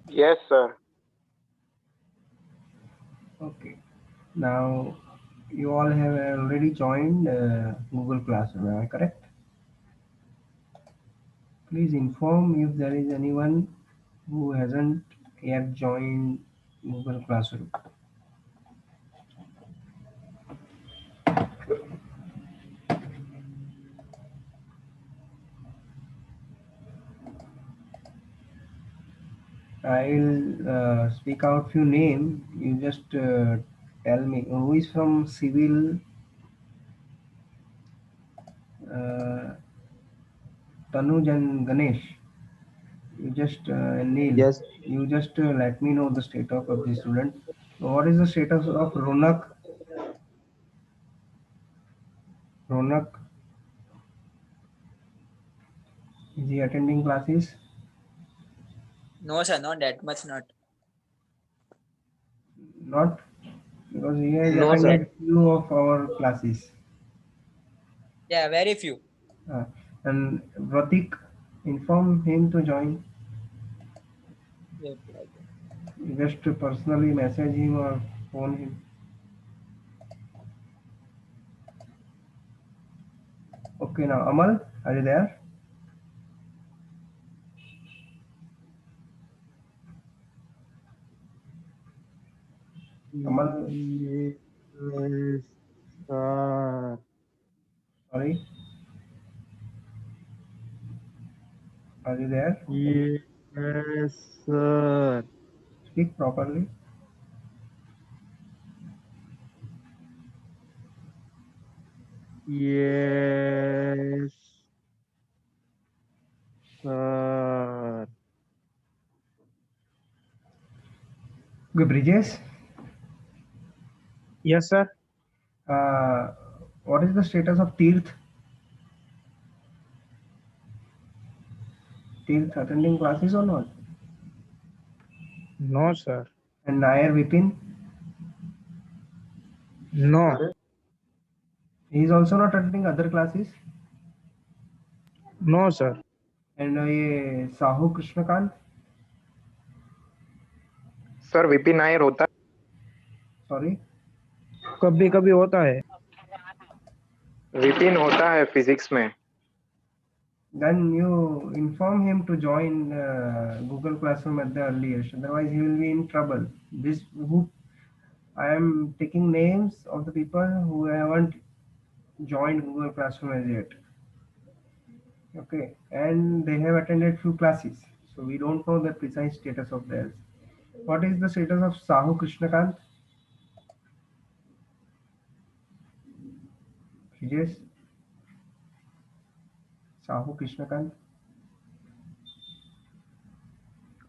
Yes, sir. Okay. Now you all have already joined Google Classroom, am I correct? Please inform if there is anyone who hasn't yet joined Google Classroom. I'll speak out few names. You just tell me who is from civil. Uh, Tanuj and Ganesh. You just Neil. Yes. You just let me know the status of the student. What is the status of Ronak? Ronak, is he attending classes? No, sir, not that much, not. Not because he has No, sir. attended few of our classes. Yeah, very few. Uh, and Pratik, inform him to join. Wait, like, You just personally message him or phone him. Okay, now Amal, are you there? Amal, Yes, sir. sorry, are you there? Yes, sir. Speak properly. Yes, sir. Okay, Bridges, Yes, sir. uh, what is the status of Tirth? Tirth attending classes or not? No, sir. And Nair Vipin, No, he is also not attending other classes. no, sir. And ये Sahu Krishnakant, sir VP Nair होता sorry, कभी कभी होता है. है, विपिन होता है physics में. then you inform him to join Google Classroom at the earliest. Otherwise, he will be in trouble. This who I am taking names of the people who haven't joined Google Classroom as yet. Okay, and they have attended few classes, so we don't know the precise status of theirs. What is the status of Sahu Krishnakant? Yes, Sahu Krishnakant.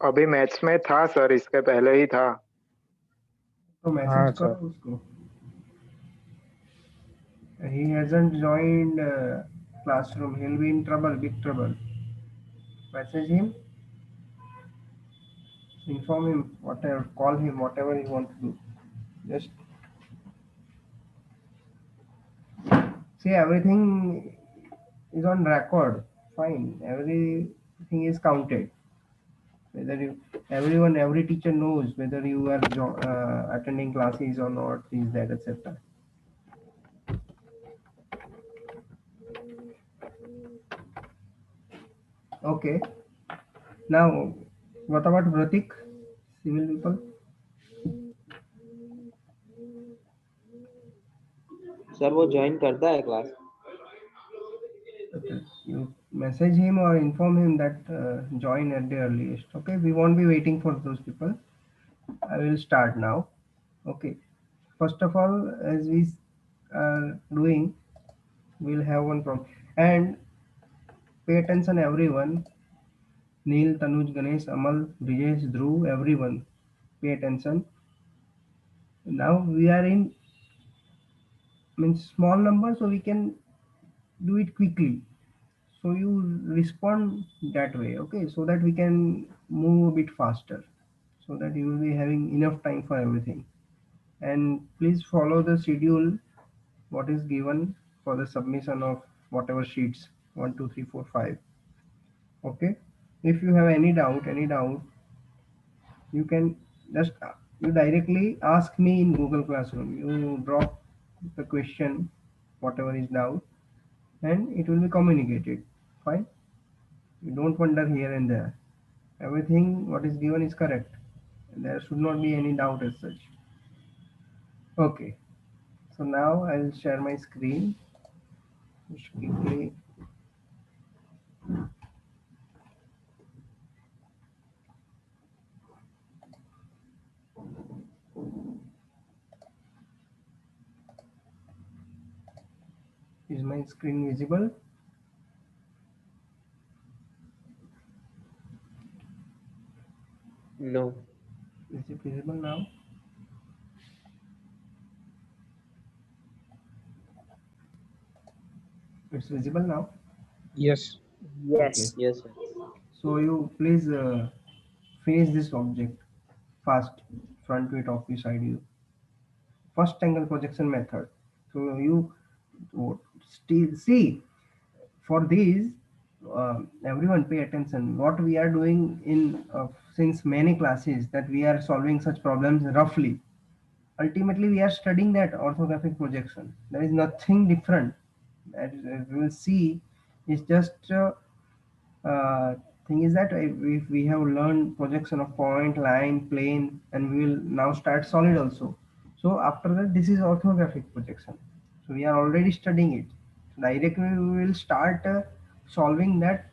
अभी maths में था sir, इसके पहले ही था. तो हाँ message sir. करो उसको. He hasn't joined classroom. He'll be in trouble, big trouble. Message him, inform him, whatever, call him, whatever you want to do. Just see everything is on record. Fine, everything is counted. Whether you, everyone, every teacher knows whether you are attending classes or not, this, that, etc. Okay. Now, what about Vratik? Civil people? Sir वो join करता है class. Okay. You message him or inform him that join at the earliest. Okay, we won't be waiting for those people. I will start now. Okay. First of all, as we are doing, we'll have one problem. And pay attention, everyone. Neil, Tanuj, Ganesh, Amal, Brijesh, Dhruv, everyone. Pay attention. Now we are in means small number, so we can do it quickly. So you respond that way, okay? So that we can move a bit faster. So that you will be having enough time for everything. And please follow the schedule what is given for the submission of whatever sheets 1, 2, 3, 4, 5. Okay. If you have any doubt, You can just you directly ask me in Google Classroom. You drop the question, whatever is doubt, and it will be communicated. Fine. You don't wonder here and there. Everything what is given is correct. There should not be any doubt as such. Okay. So now I will share my screen. Just quickly. Is my screen visible? No. Is it visible now? It's visible now. Yes. Yes. Yes, sir. So you please finish this object fast. Front view, top view, side view. First angle projection method. So you still see for these. Everyone pay attention. What we are doing in since many classes that we are solving such problems roughly. Ultimately, we are studying that orthographic projection. There is nothing different. As we will see, is just uh, thing is that if we have learned projection of point, line, plane, and we will now start solid also. So after that, this is orthographic projection. So we are already studying it. Directly we will start solving that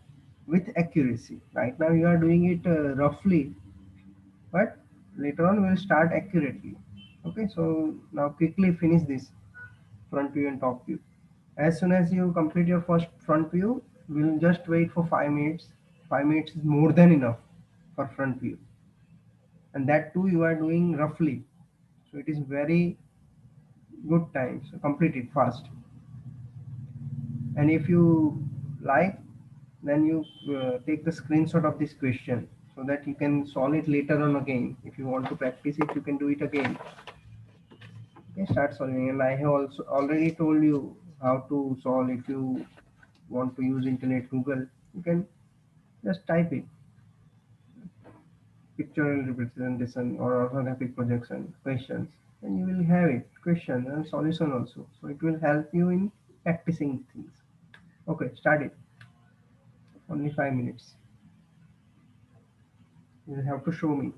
with accuracy. Right now you are doing it roughly, but later on we'll start accurately. Okay, so now quickly finish this front view and top view. As soon as you complete your first front view, we'll just wait for 5 minutes. 5 minutes is more than enough for front view, and that too you are doing roughly. So it is very good time. So complete it fast. And if you like, then you take the screenshot of this question so that you can solve it later on again. If you want to practice it, you can do it again. Okay, start solving. And I have also already told you how to solve. If you want to use internet Google, you can just type it pictorial representation or orthographic projection questions, and you will have it question and solution also. So it will help you in practicing things. Okay, start it. Only 5 minutes. You will have to show me.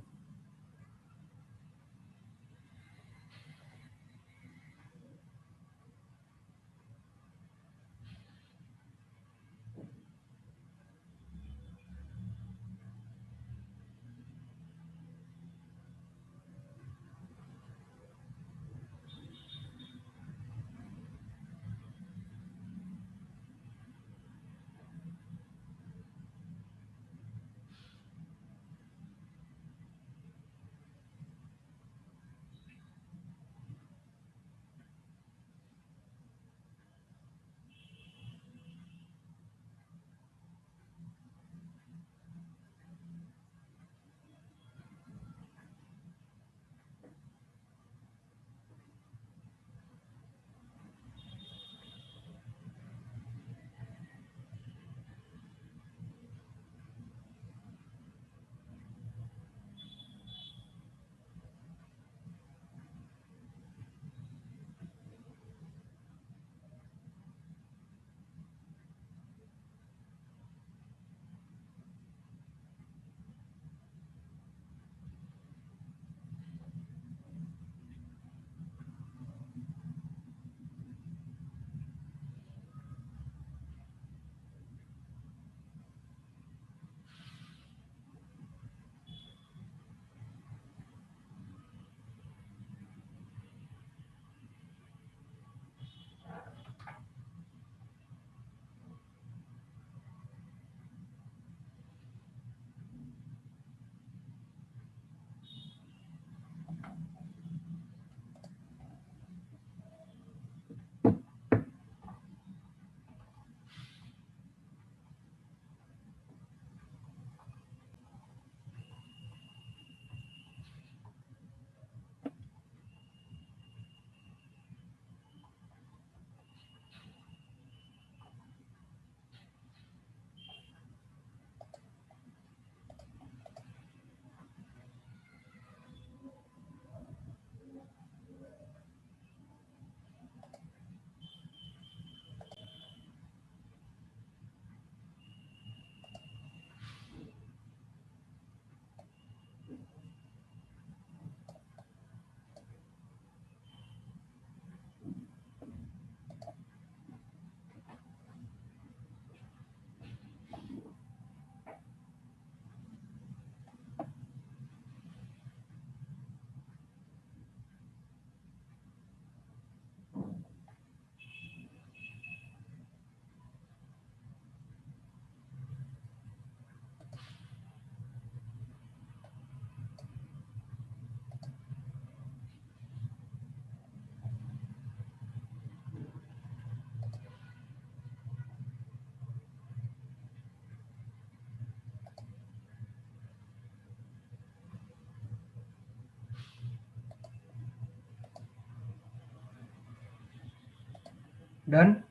Done?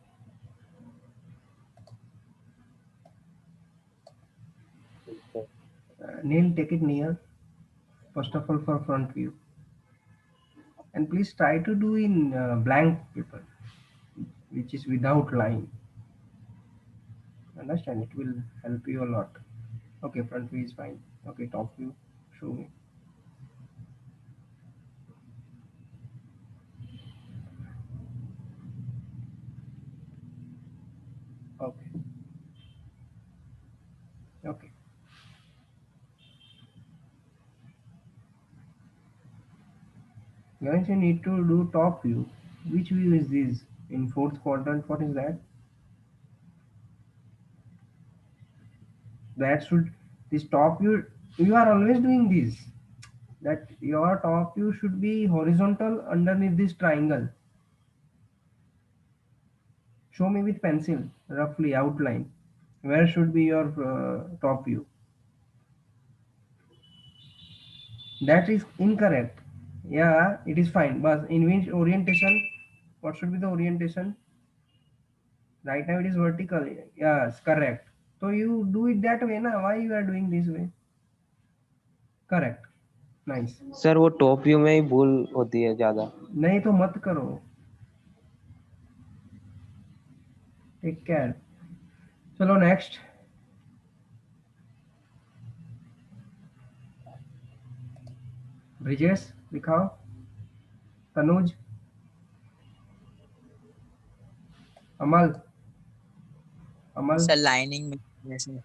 Neil, take it near. First of all, for front view. And please try to do in blank paper, which is without line. Understand? It will help you a lot. Okay, front view is fine. Okay, top view, show me. Okay. Okay. Guys, you need to do top view. Which view is this? In fourth quadrant, what is that? That should, this top view, you are always doing this. That your top view should be horizontal underneath this triangle. Show me with pencil, roughly outline. Where should be your top view? That is incorrect. Yeah, it is fine. But in which orientation? What should be the orientation? Right now it is vertical. Yes, correct. So you do it that way, na? Why you are doing this way? Correct. Nice. Sir वो top view में ही भूल होती है ज्यादा. नहीं तो मत करो. Take care. चलो next. ब्रिजेश दिखाओ. तनुज. अमल. अमल. सर लाइनिंग में जैसे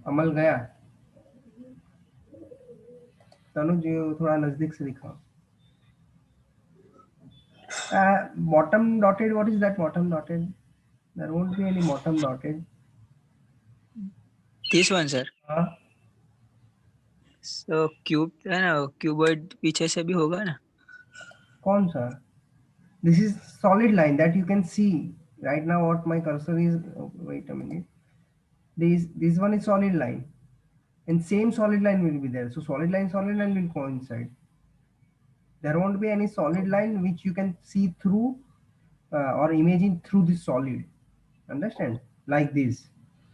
अमल गया. तनुज थोड़ा नजदीक से दिखाओ. Bottom dotted, what is that bottom dotted? There won't be any bottom dotted. this one sir. हाँ. So क्यूब है ना, क्यूबॉइड पीछे से भी होगा ना. कौन सा? This is solid line that you can see right now. What my cursor is, oh, wait a minute. This one is solid line, and same solid line will be there. So solid line will coincide. There won't be any solid line which you can see through or imagine through this solid. Understand? Like this.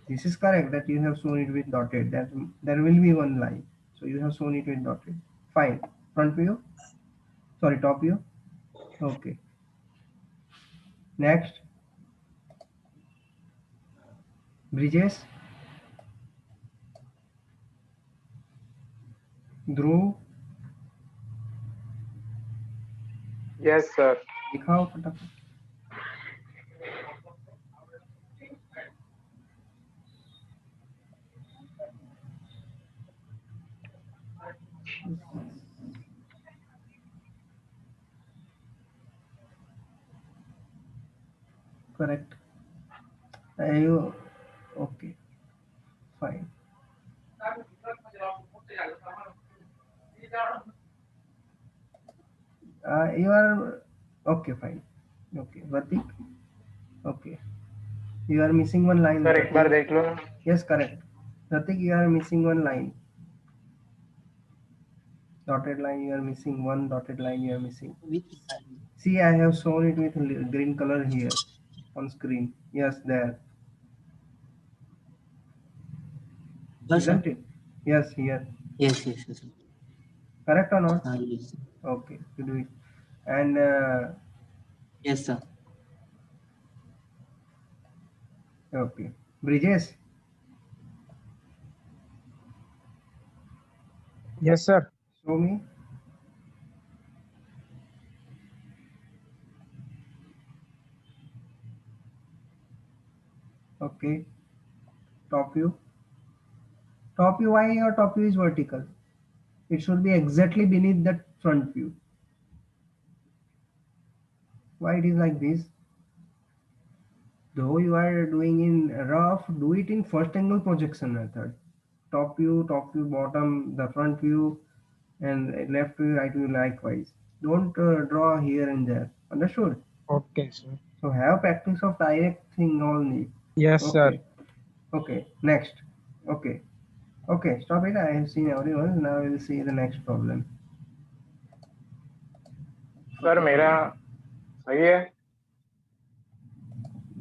This is correct that you have shown it with dotted. That there will be one line. So you have shown it with dotted. Fine. Front view. Sorry, top view. Okay. Next. Bridges. Dhruv. Yes, sir. दिखाओ फटाफट. Correct. You okay? Fine. You are okay. Fine. Okay. Vatik. Okay. You are missing one line. Sir एक बार देख लो. Yes, correct. Pratik, you are missing one line. Dotted line, you are missing one dotted line. You are missing. See, I have shown it with green color here on screen. Yes, there. Isn't it? Yes, here. Yes. Correct or not? Yes. Okay, you do it. And Yes, sir. okay, Bridges. Yes, sir. Show me. Okay. Top view. Top view, why your top view is vertical? It should be exactly beneath that front view. Why it is like this? Though you are doing in rough, do it in first angle projection method. Top view, bottom, the front view, and left view, right view likewise. Don't draw here and there. Understood? Okay, sir. So have practice of direct thing only. Yes, sir. Okay, next. Okay. Okay, stop it. I have seen everyone. Now we will see the next problem. Sir मेरा सही है.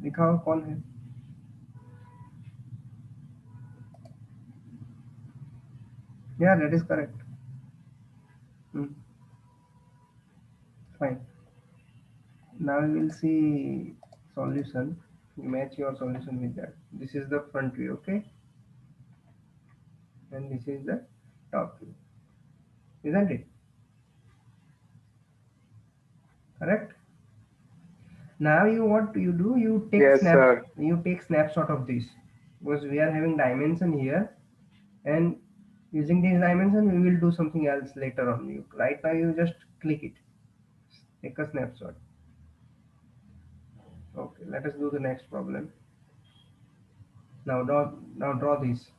दिखाओ कौन है? Yeah, that is correct. Fine. Now we will see solution. Match your solution with that. This is the front view, okay? And this is the top view, isn't it? Correct. Now you what you do? You take Yes, sir. You take snapshot of this because we are having dimension here, and using this dimension we will do something else later on. You right now you just click it, take a snapshot. Okay, let us do the next problem. Now draw this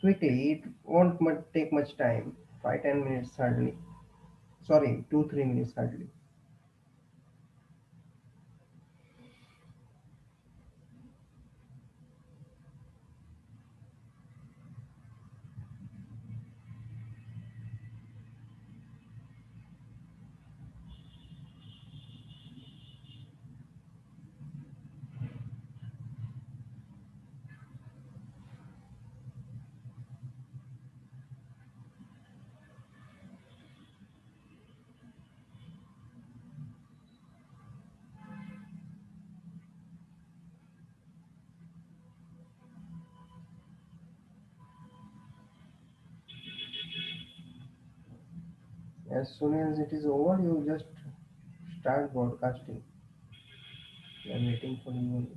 quickly. It won't take much time. 5-10 minutes hardly. Sorry, 2-3 minutes hardly. As soon as it is over, you just start broadcasting. I'm waiting for you.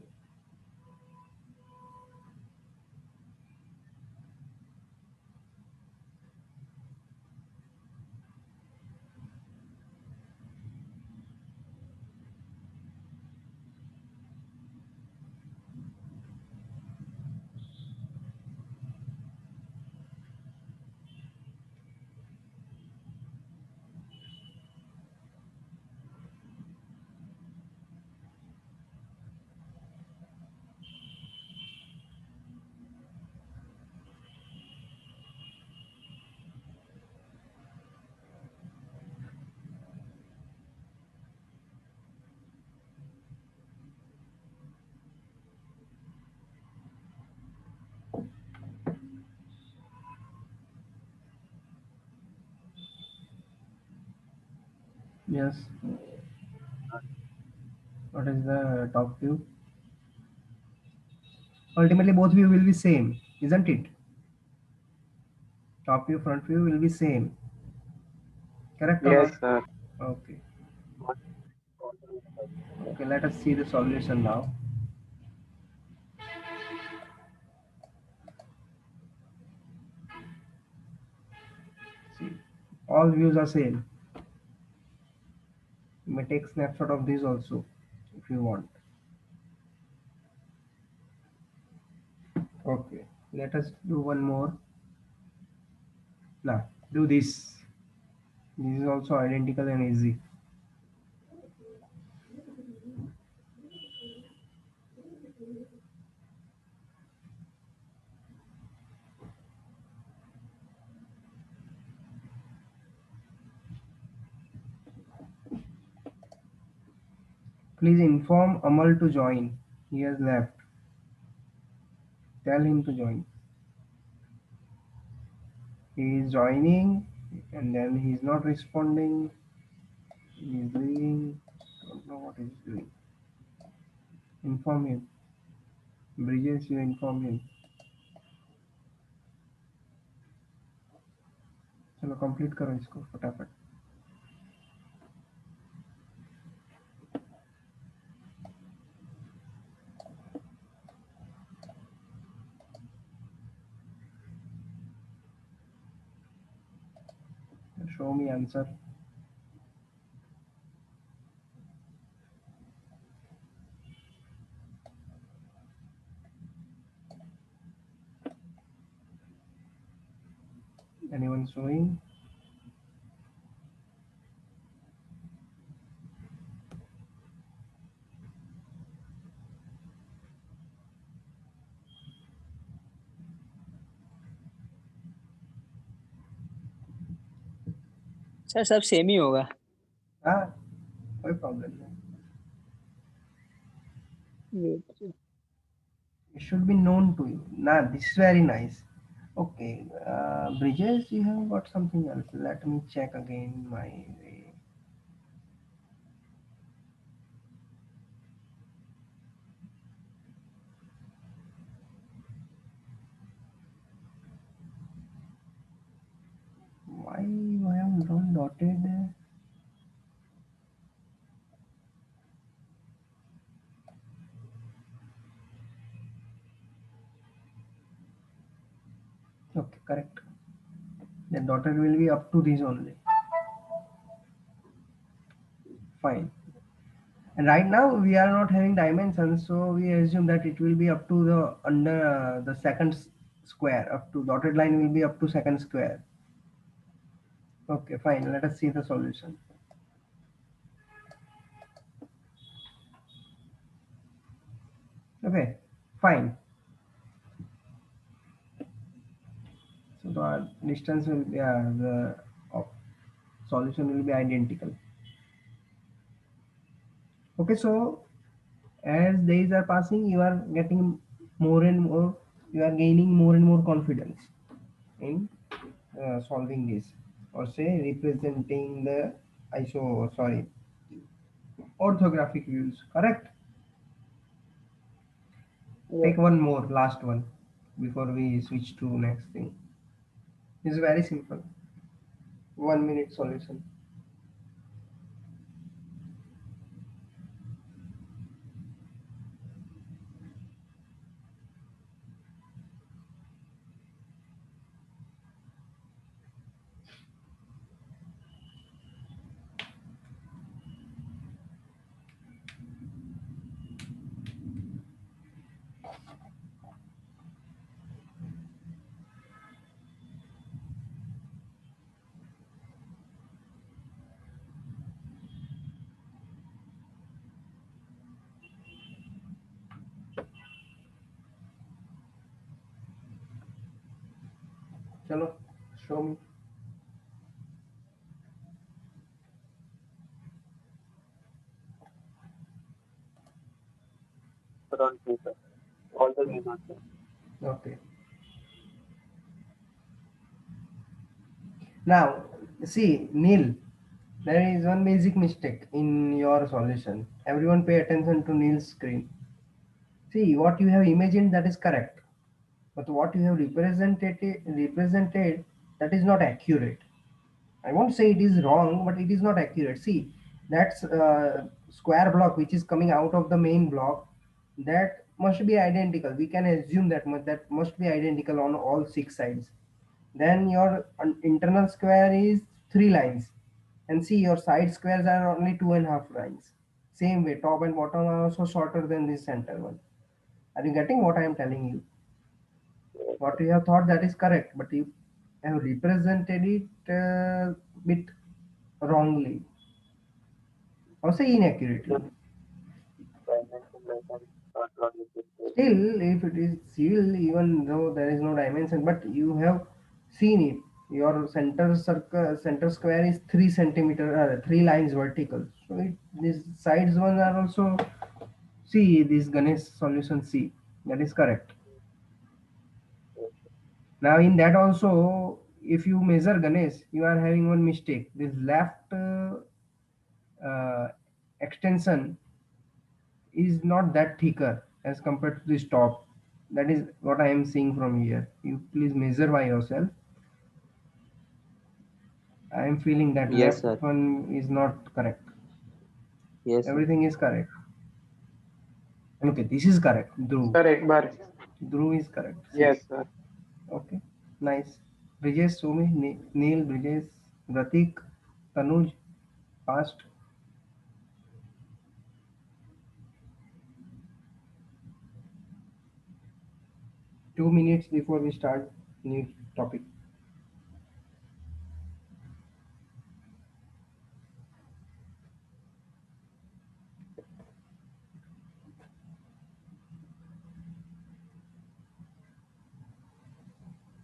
Yes. What is the top view? Ultimately, both view will be same, isn't it? Top view, front view will be same. Correct or Yes, not? sir. Okay. Okay, let us see the solution now. See, all views are same. You may take snapshot of this also if you want. Okay, let us do one more. Now, do this. This is also identical and easy. Please inform Amal to join. He has left. Tell him to join. He is joining and then he is not responding. He is leaving. Don't know what he is doing. Inform him. Bridges, you inform him. चलो complete करो इसको फटाफट. Show me answer. Anyone showing? Sir सब same ही होगा. हाँ, कोई problem नहीं. It should be known to you. Nah, this is very nice. Okay, Bridges, you have got something else. Let me check again my way. Why you have not dotted? Okay, correct. The dotted will be up to this only. Fine. And right now we are not having dimensions, so we assume that it will be up to the under the second square. Up to dotted line will be up to second square. Okay, fine. Let us see the solution. Okay, fine. So the distance will be the solution will be identical. Okay, so as days are passing, you are getting more and more. You are gaining more and more confidence in solving this, or say representing the orthographic views. Correct. Take one more, last one, before we switch to next thing. It's very simple. 1 minute solution. Chalo, show me. Okay. Now, see, Neil, there is one basic mistake in your solution. Everyone pay attention to Neil's screen. See, what you have imagined, that is correct. But what you have represented that is not accurate. I won't say it is wrong, but it is not accurate. See, that's square block which is coming out of the main block, that must be identical. We can assume that must be identical on all 6 sides. Then your internal square is 3 lines, and see, your side squares are only 2.5 lines. Same way, top and bottom are also shorter than this center one. Are you getting what I am telling you? What you have thought, that is correct, but you have represented it bit wrongly, or say inaccurately. Still, if it is civil, even though there is no dimension, but you have seen it. Your center square is 3 centimeter, 3 lines vertical. So these sides ones are also. See this Ganesh solution C. That is correct. Now in that also, if you measure Ganesh, you are having one mistake. This left uh, extension is not that thicker as compared to this top. That is what I am seeing from here. You please measure by yourself. I am feeling that Yes, left sir. one is not correct. Yes, sir. Everything is correct. Okay, this is correct. Dhruv. Sir एक बार Dhruv is correct. See. Yes sir Okay, nice. Brijesh, Sumi, Neil, Brijesh, Ratik, Tanuj, past. Two minutes before we start new topic.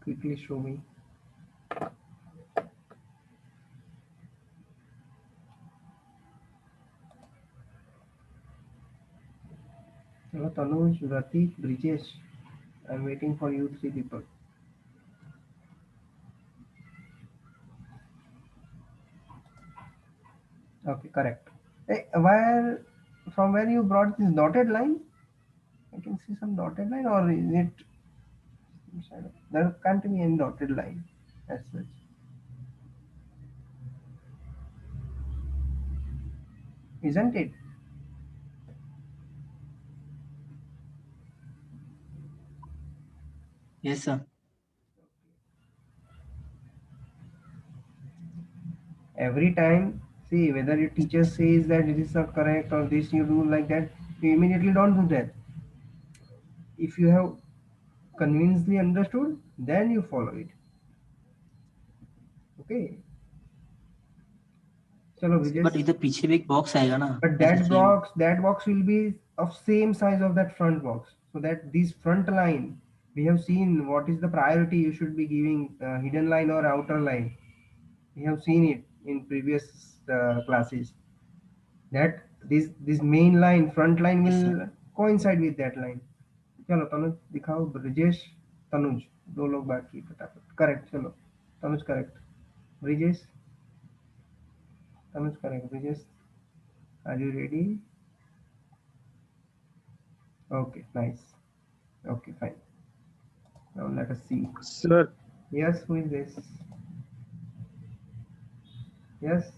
Quickly show me. चलो Tanuj, Ratik, Brijesh. I'm waiting for you three people. Okay, correct. Hey, from where you brought this dotted line? I can see some dotted line, or is it? There can't be any dotted line as such. Isn't it? Yes, sir. Every time, see whether your teacher says that it is not correct or this you do like that, you immediately don't do that. If you have convincingly understood, then you follow it. Okay. चलो But Brijesh. इधर पीछे भी एक box आएगा ना But ऐसे that box will be of same size of that front box. So that this front line, we have seen what is the priority you should be giving, hidden line or outer line. We have seen it in previous classes. That this main line, front line Yes, will sir. coincide with that line. चलो तनुज दिखाओ ब्रिजेश तनुज दो लोग बाकी फटाफट correct चलो Tanuj correct Brijesh Tanuj correct Brijesh are you ready okay nice okay fine now let us see sir yes who is this yes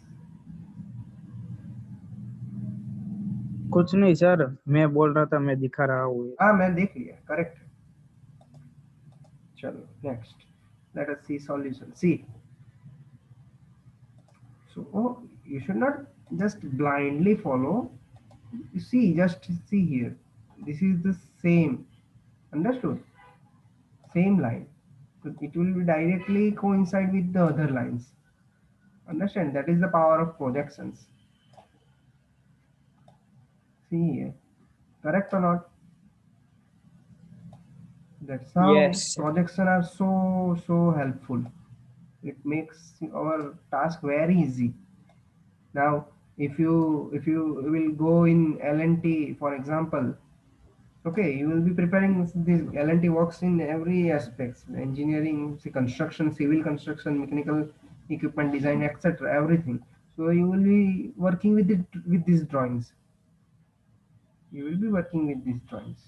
कुछ नहीं sir, मैं बोल रहा था, मैं दिखा रहा हूँ। हाँ मैं देख लिया करेक्ट चलो next let us see solution see so you should not just blindly follow you see just see here this is the same understood same line so it will be directly coincide with the other lines understand that is the power of projections see here correct or not that's how Yes, sir. projection are so helpful it makes our task very easy now if you will go in L&T for example okay you will be preparing this L&T works in every aspects engineering say construction civil construction mechanical equipment design etc everything so you will be working with it with these drawings you will be working with these drawings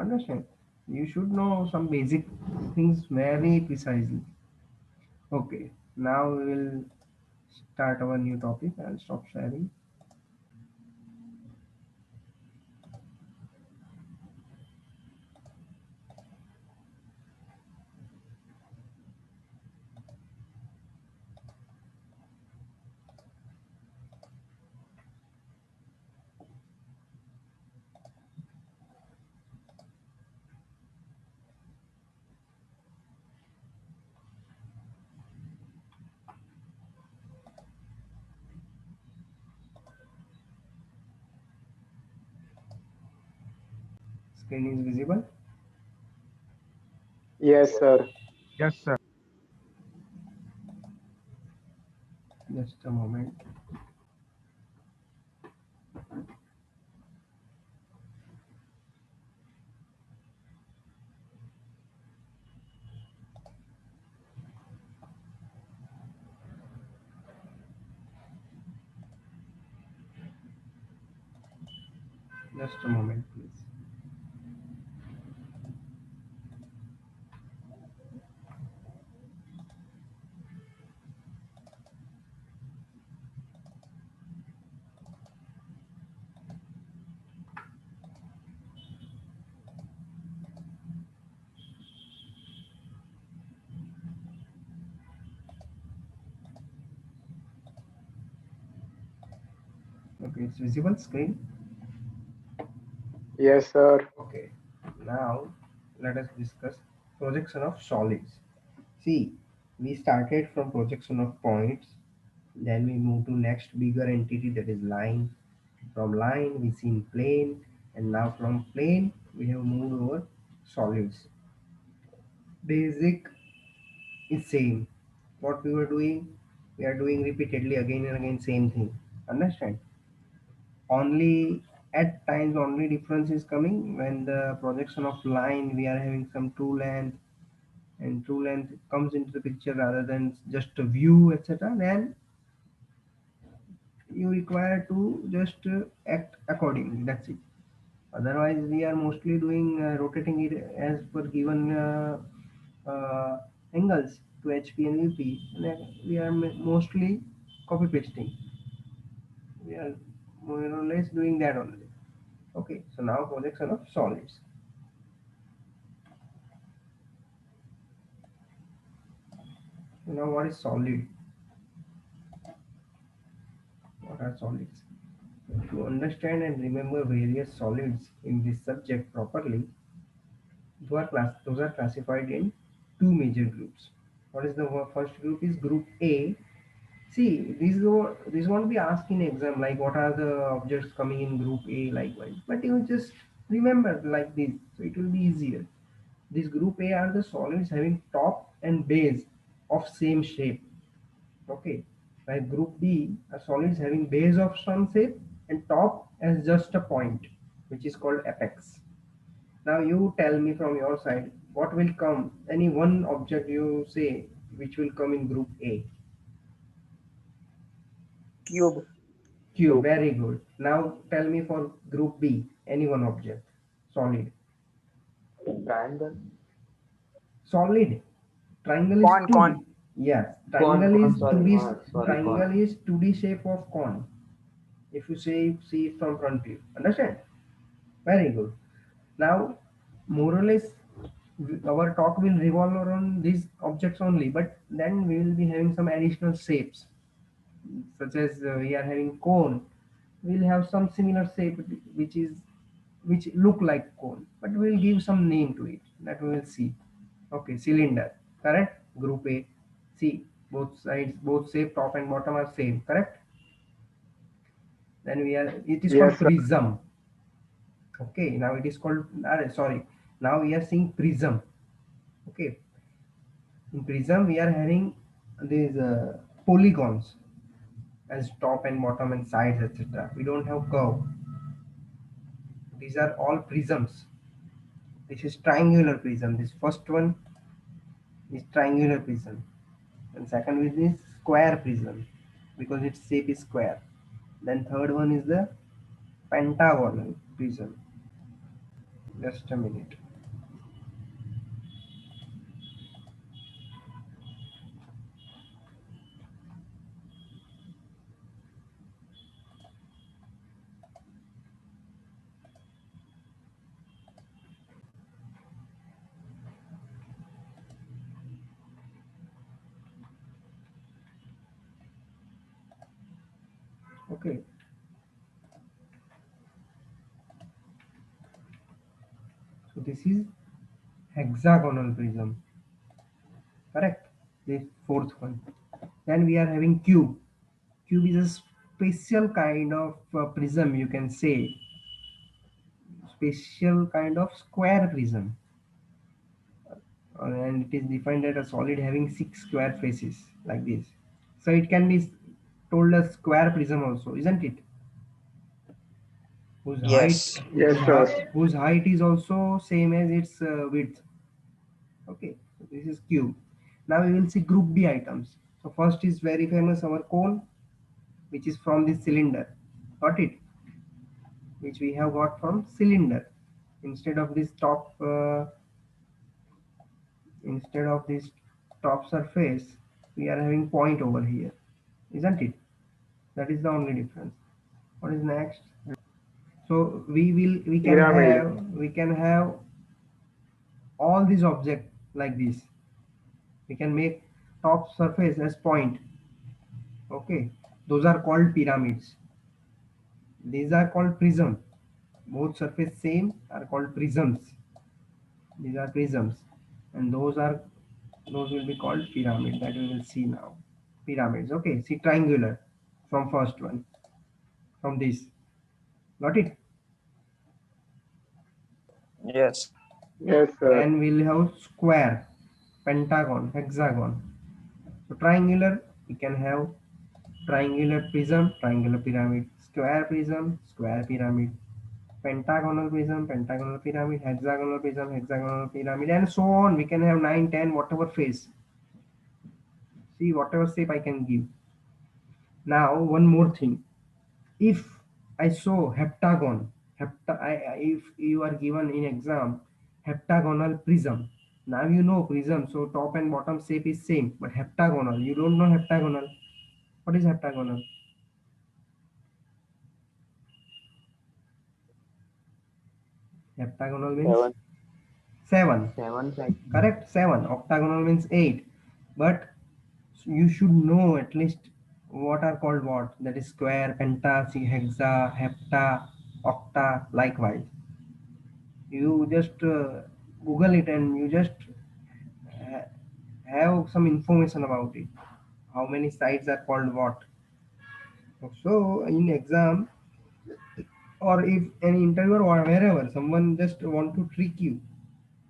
understand you should know some basic things very precisely okay now we will start our new topic I'll stop sharing screen is visible Yes, sir. Yes sir. just a moment just a moment please okay it's visible screen Yes, sir. okay now let us discuss projection of solids see we started from projection of points then we move to next bigger entity that is line from line we seen plane and now from plane we have moved over solids basic is same what we were doing we are doing repeatedly again and again same thing understand only at times only difference is coming when the projection of line we are having some true length, and true length comes into the picture rather than just a view, etc. Then you require to just act accordingly. That's it. Otherwise, we are mostly doing rotating it as per given angles to HP and VP. And then we are mostly copy pasting. We are more or less doing that only. Okay, so now projection of solids. So now what is solid? What are solids? To understand and remember various solids in this subject properly, those are classified in two major groups. What is the first group? Is group A. See, this won't be asked in exam like what are the objects coming in group A likewise, but you just remember like this, so it will be easier. This group A are the solids having top and base of same shape. Okay, like group B are solids having base of some shape and top as just a point, which is called apex. Now you tell me from your side what will come, any one object you say which will come in group A. Cube. Cube, very good. Now tell me for group B, any one object, solid. Triangle. Solid. Triangle Cone, is 2D. cone. Yes, Cone, triangle is sorry, 2D. sorry, Triangle cone. is 2D shape of cone. If you see it from front view, understand? Very good. Now, more or less, our talk will revolve around these objects only, but then we will be having some additional shapes, such as we are having cone. We'll have some similar shape, which look like cone, but we'll give some name to it. That we will see. Okay, cylinder, correct? Group A. See, both sides, both shape, top and bottom are same, correct? Then it is called Yes, sir. prism. Okay, now it is called, sorry, now we are seeing prism. Okay, in prism we are having these polygons as top and bottom and sides, etc. We don't have curve. These are all prisms. This is triangular prism. This first one is triangular prism, and second one is square prism because its shape is square. Then third one is the pentagonal prism. Just a minute. Okay. So this is hexagonal prism. Correct. The fourth one. Then we are having cube. Cube is a special kind of prism, you can say. Special kind of square prism. And it is defined as a solid having 6 square faces like this. So it can be told as square prism also, isn't it? Whose Yes. Yes, sir. whose height is also same as its width. Okay, so this is cube. Now we will see group B items. So first is very famous our cone, which is from the cylinder. Got it? Which we have got from cylinder. Instead of this top surface, we are having point over here, isn't it? That is the only difference. What is next? So we can have all these objects like this. We can make top surface as point. Okay, those are called pyramids. These are called prism. Both surface same are called prisms. These are prisms, and those will be called pyramid, that we will see now. Pyramids. Okay, see triangular from first one, from this. Got it? Yes. Yes, sir. Then we'll have square, pentagon, hexagon. So triangular, we can have triangular prism, triangular pyramid, square prism, square pyramid. pentagonal prism, pentagonal pyramid, hexagonal prism, hexagonal pyramid, and so on. We can have 9, 10, whatever face. See, whatever shape I can give. Now, one more thing. If I show heptagon, if you are given in exam heptagonal prism, now you know prism, so top and bottom shape is same, but heptagonal, you don't know heptagonal. What is heptagonal? Heptagonal means seven. Seven side. Correct, 7. Octagonal means 8. But you should know at least what are called what, that is square, penta, hexa, hepta, octa, likewise. You just google it and you just ha- have some information about it, how many sides are called what. So in exam, or if any interviewer or wherever someone just want to trick you,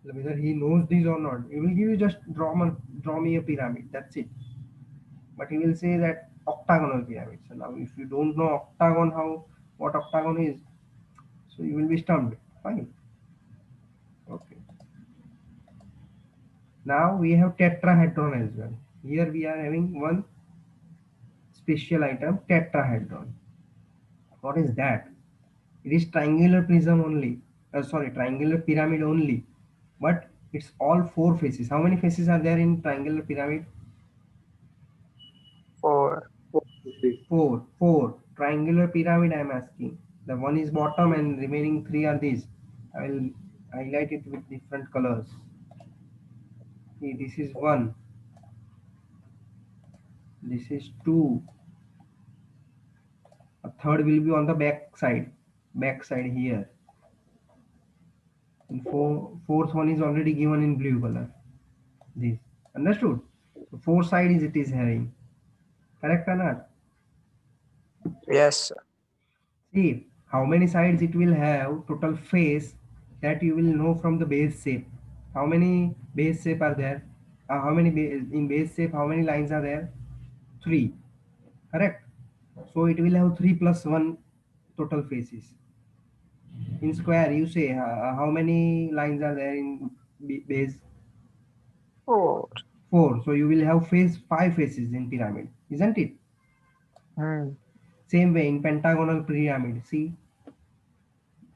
whether he knows this or not, he will give you just draw me a pyramid, that's it. But he will say that octagonal pyramid. So now if you don't know octagon, how, what octagon is, so you will be stumped. Fine. Okay. Now we have tetrahedron as well. Here we are having one special item, tetrahedron. What is that? It is triangular prism only. Sorry, triangular pyramid only. But it's all 4 faces. How many faces are there in triangular pyramid? 4. 4. 4. Triangular pyramid I am asking. The one is bottom and remaining 3 are these. I will highlight it with different colors. See, this is 1. This is 2. A third will be on the back side. Back side here. And fourth one is already given in blue color. This. Understood? So 4 sides it is having. Correct or not? Yes, sir. See how many sides it will have, total face, that you will know from the base shape. How many base shape are there? How many in base shape? How many lines are there? 3. Correct. So it will have 3 plus 1 total faces. In square, you say how many lines are there in base? 4. 4. So you will have 5 faces in pyramid, isn't it? Hmm. Same way in pentagonal pyramid. See,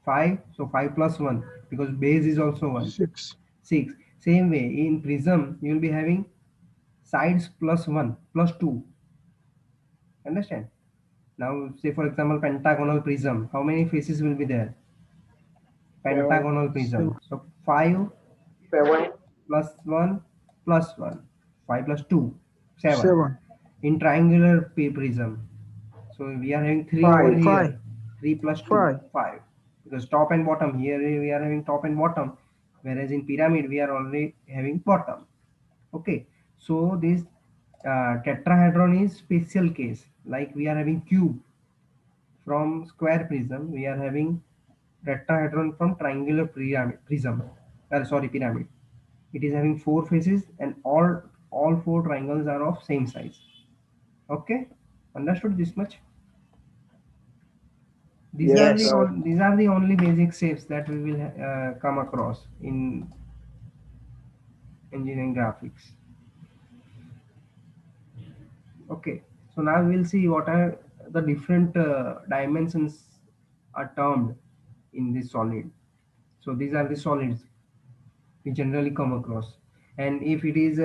5. So 5 plus 1, because base is also 1. 6. 6. Same way in prism, you will be having sides plus 1 plus 2. Understand? Now, say for example, pentagonal prism. How many faces will be there? Pentagonal prism. So 5 7. plus 1 plus 1. 5 plus 2. 7. 7. In triangular prism. So we are having 3 over 5. here. 5. 3 plus 2. 5. 5. Because top and bottom. Here we are having top and bottom. Whereas in pyramid, we are only having bottom. Okay. So this tetrahedron is special case. Like we are having cube from square prism. We are having tetrahedron from triangular prism. Sorry, pyramid. It is having 4 faces and all 4 triangles are of same size. Okay, understood this much? These are Yes. the only basic shapes that we will come across in engineering graphics. Okay, so now we will see what are the different dimensions are termed in this solid. So these are the solids we generally come across. And if it is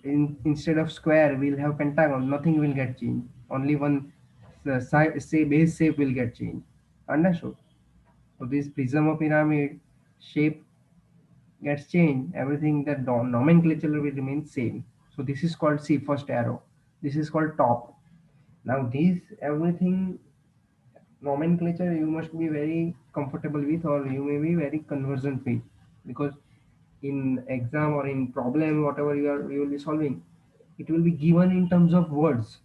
instead of square, we'll have pentagon. Nothing will get changed. Only one say base shape will get changed. Understood? So this prism or pyramid shape gets changed. Everything that nomenclature will remain same. So this is called, see, first arrow. This is called top. Now these everything nomenclature you must be very comfortable with, or you may be very conversant with, because in exam or in problem whatever you will be solving, it will be given in terms of words,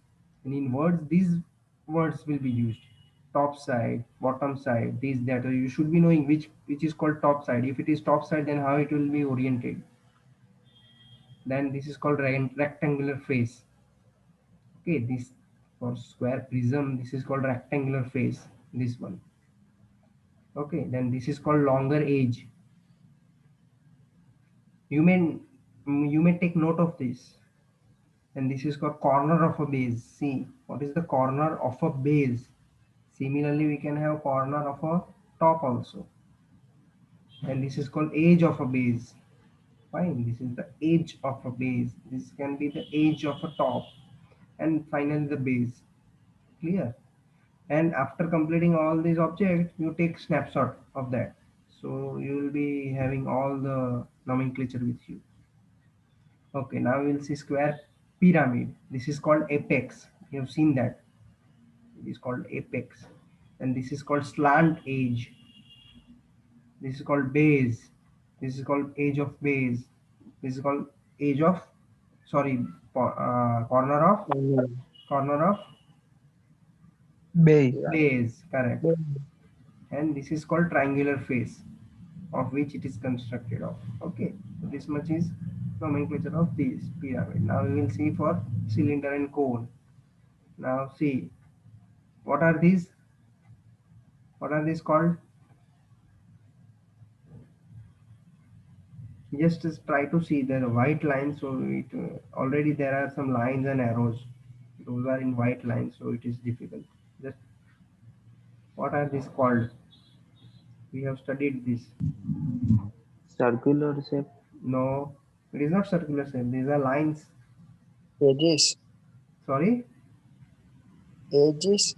and in words these words will be used: top side, bottom side, this, that. So you should be knowing which is called top side. If it is top side, then how it will be oriented. Then this is called rectangular face. Okay, this for square prism, this is called rectangular face, this one. Okay, then this is called longer edge. You may take note of this. And this is called corner of a base. See, what is the corner of a base? Similarly, we can have corner of a top also. And this is called edge of a base. Fine, this is the edge of a base. This can be the edge of a top. And finally the base. Clear? And after completing all these objects, you take snapshot of that. So you will be having all the nomenclature with you. Okay, now we will see square pyramid. This is called apex. You have seen that. It is called apex. And this is called slant edge. This is called base. This is called edge of base. This is called edge of, sorry, corner of, corner of Bay. base. Correct. And this is called triangular face, of which it is constructed of. Okay, so this much is nomenclature of this pyramid. Now we will see for cylinder and cone. Now see, what are these? What are these called? Just try to see the white lines. So it already there are some lines and arrows. Those are in white lines, so it is difficult. Just what are these called? We have studied this. Circular shape. No, it is not circular shape. These are lines. Edges. Sorry. Edges.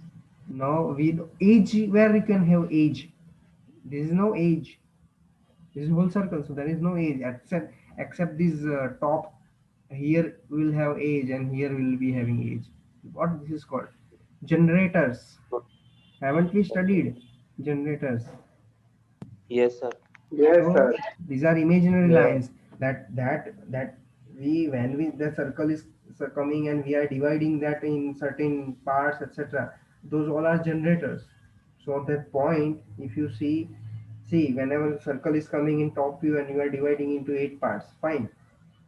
No, we age where you can have age. There is no age. This is whole circle, so there is no age except this top. Here we will have age, and here we will be having age. What this is called? Generators. Haven't we studied generators? Yes, sir. Yes, So sir. these are imaginary Yeah. lines that we when we the circle is coming and we are dividing that in certain parts, etc. Those all are generators. So at that point, if you see whenever the circle is coming in top view and you are dividing into 8 parts, fine.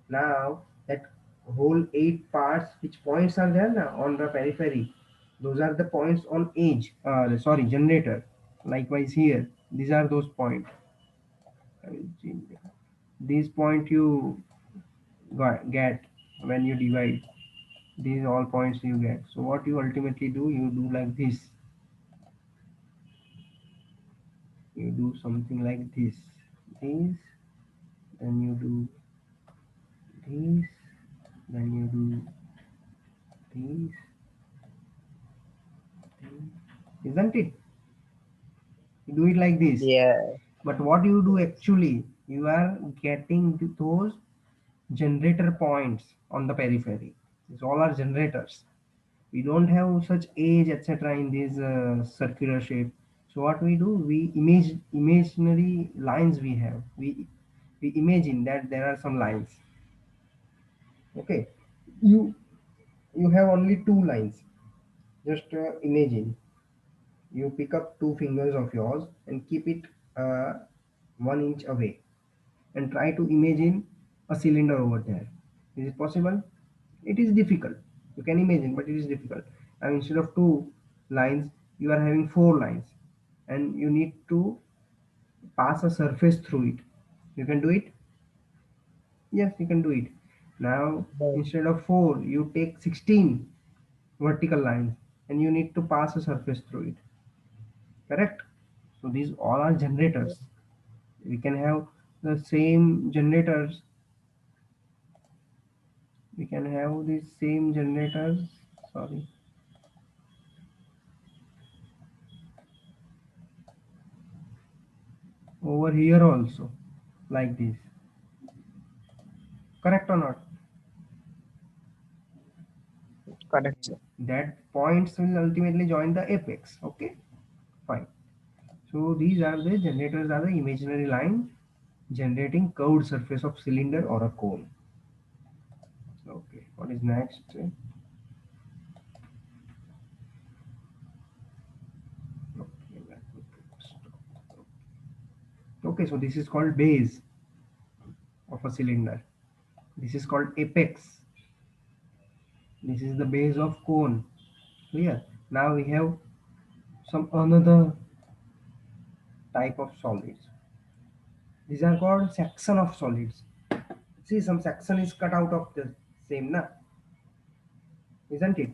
Now that whole 8 parts, which points are there now on the periphery? Those are the points on edge. Sorry, generator. Likewise here, these are those points. I will change it. These point you get when you divide. These all points you get. So what you ultimately do, you do like this. You do something like this. This, then you do this, then you do this, this. Isn't it? You do it like this. Yeah. But what you do actually, you are getting those generator points on the periphery. These all are generators. We don't have such age, etc. in this circular shape. So what we do, we imaginary lines we have. We imagine that there are some lines. Okay, you you have only 2 lines. Just imagine. You pick up 2 fingers of yours and keep it 1 inch away, and try to imagine a cylinder over there. Is it possible? It is difficult. You can imagine, but it is difficult. And instead of 2 lines, you are having 4 lines, and you need to pass a surface through it. You can do it? Yes, you can do it. Now, instead of 4, you take 16 vertical lines, and you need to pass a surface through it. Correct? So these all are generators. We can have the same generators. We can have these same generators. Sorry. Over here also, like this. Correct or not? Correct, sir. That points will ultimately join the apex. Okay, fine. So these are the generators, are the imaginary line generating curved surface of cylinder or a cone. Okay, what is next? Okay, okay, so this is called base of a cylinder. This is called apex. This is the base of cone. Clear? Now we have some another type of solids. These are called section of solids. See, some section is cut out of the same, na? Isn't it?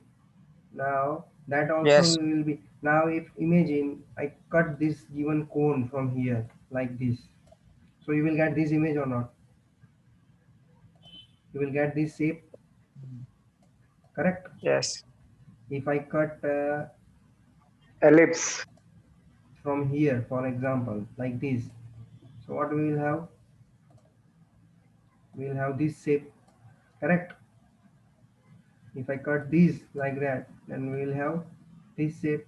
Now that also Yes. will be. Now if imagine I cut this given cone from here like this, so you will get this image or not? You will get this shape, correct? Yes. If I cut ellipse. from here, for example, like this, so what we will have? We will have this shape, correct? If I cut this like that, then we will have this shape.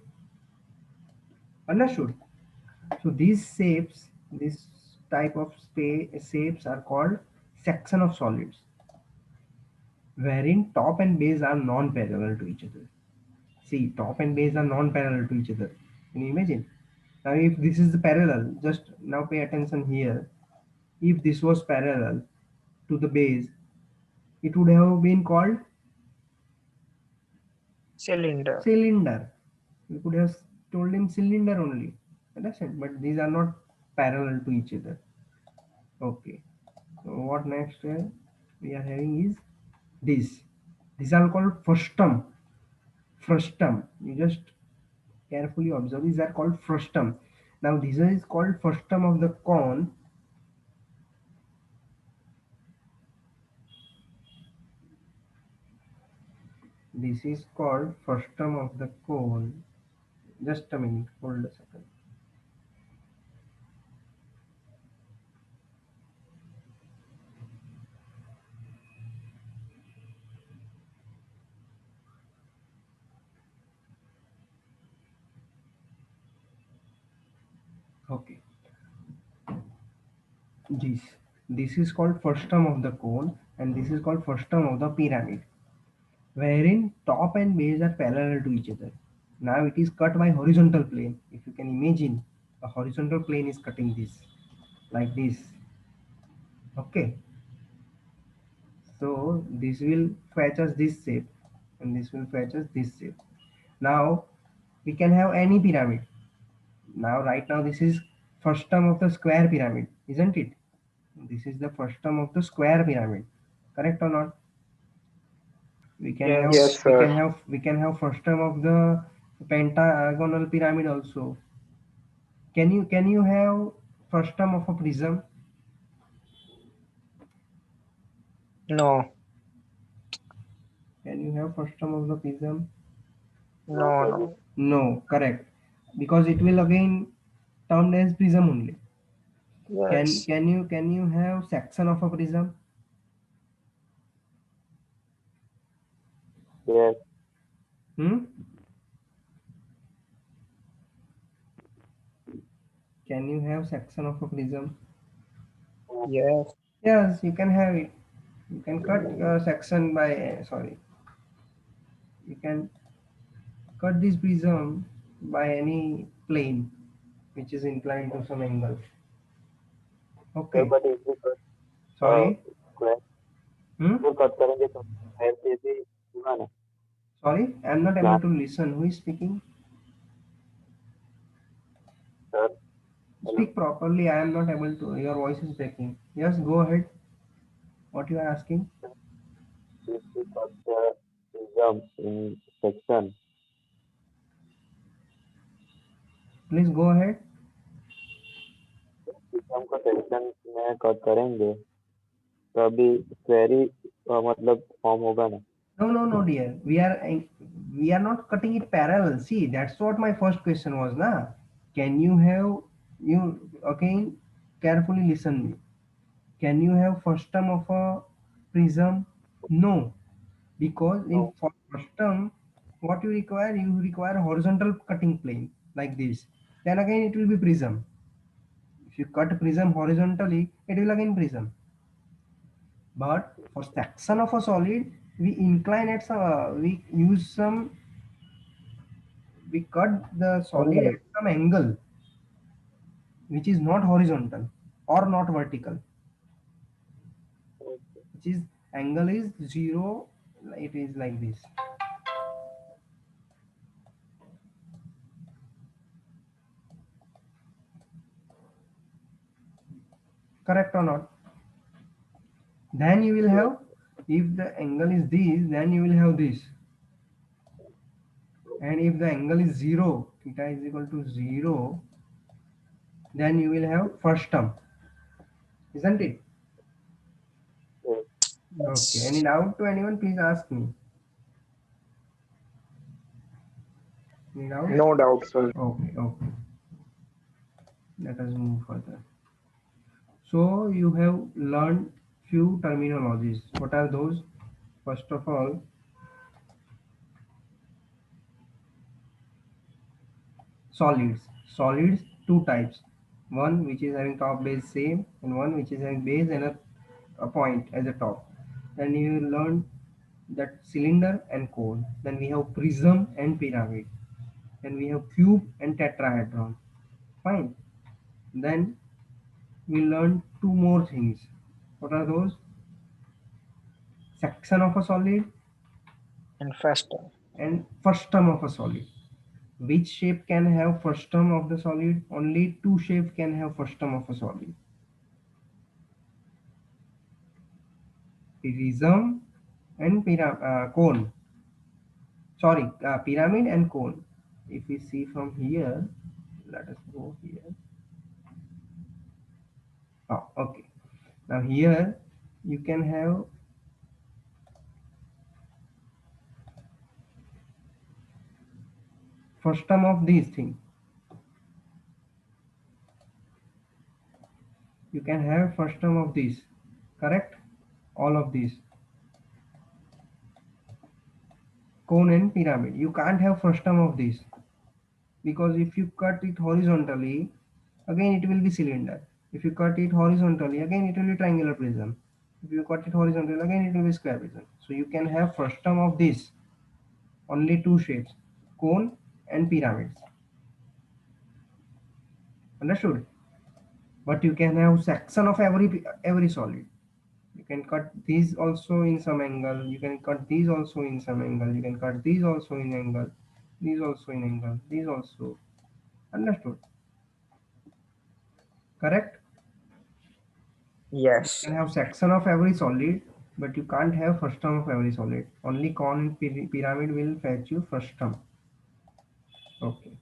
Understood? So these shapes, this type of shapes are called section of solids, wherein top and base are non-parallel to each other. See, top and base are non-parallel to each other. Can you imagine? Now, if this is the parallel, just now pay attention here. If this was parallel to the base, it would have been called Cylinder. cylinder. We could have told him cylinder only. Understand? But these are not parallel to each other. Okay. So what next we are having is this. These are called frustum. Frustum. You just carefully observe. These are called frustum. Now this is called frustum of the cone. This is called frustum of the cone. Just a minute. Hold a second. Okay. This. This is called frustum of the cone, and this is called frustum of the pyramid, wherein top and base are parallel to each other. Now it is cut by horizontal plane. If you can imagine, a horizontal plane is cutting this like this. Okay. So this will fetch us this shape, and this will fetch us this shape. Now we can have any pyramid. Now right now this is frustum of the square pyramid, isn't it? This is the frustum of the square pyramid. Correct or not? We can have Yes. Yes, sir. we can have frustum of the pentagonal pyramid also. Can you have frustum of a prism? No. Can you have frustum of the prism? No. No. No, correct. Because it will again termed as prism only. Can Yes. can you have section of a prism? Yes. Hmm? Can you have section of a prism? Yes. Yes, you can have it. You can cut your section by sorry. You can cut this prism by any plane which is inclined to some angle. Sir Okay. But if we cut Sorry. square Hmm? को cut करेंगे तो square से भी होगा ना Sorry, I am not able Plan. to listen. Who is speaking? Sir Speak properly. I am not able to. Your voice is breaking. Yes, go ahead. What you are asking? if we cut the prism in section Please go ahead. prism को section में cut करेंगे तो अभी square ही मतलब form होगा ना No, dear. We are not cutting it parallel. See, that's what my first question was, na? Can you have you again carefully listen me? Can you have frustum of a prism? No, because in No. for frustum, what you require horizontal cutting plane like this. Then again it will be prism. If you cut prism horizontally, it will again prism. But for section of a solid, we incline at some, we cut the solid at some angle which is not horizontal or not vertical, which is angle is 0. It is like this. Correct or not? Then you will have, if the angle is this, then you will have this. And if the angle is 0, theta is equal to 0, then you will have first term, isn't it? Yes. Okay. Any doubt to anyone? Please ask me. Any doubt? No doubt, sir. Okay. Okay. Let us move further. So you have learned few terminologies. What are those? First of all, solids. Solids, two types. One which is having top base same, and one which is having base and a point as a top. Then you learn that cylinder and cone. Then we have prism and pyramid. Then we have cube and tetrahedron. Fine. Then we learn two more things. What are those? Section of a solid And first term. and first term of a solid. Which shape can have first term of the solid? Only two shapes can have first term of a solid. Prism and cone. Sorry, pyramid and cone. If we see from here, let us go here. Oh, okay. Now here you can have first term of these things. You can have first term of these, correct? All of these. Cone and pyramid. You can't have first term of this, because if you cut it horizontally, again it will be cylinder. If you cut it horizontally, again it will be triangular prism. If you cut it horizontally, again it will be square prism. So you can have first term of this, only two shapes, cone and pyramids. Understood? But you can have section of every solid. You can cut these also in some angle. You can cut these also in some angle. You can cut these also in angle. These also in angle. These also. Understood? Correct? Yes. You can have section of every solid, but you can't have first term of every solid. Only cone and pyramid will fetch you first term. Okay.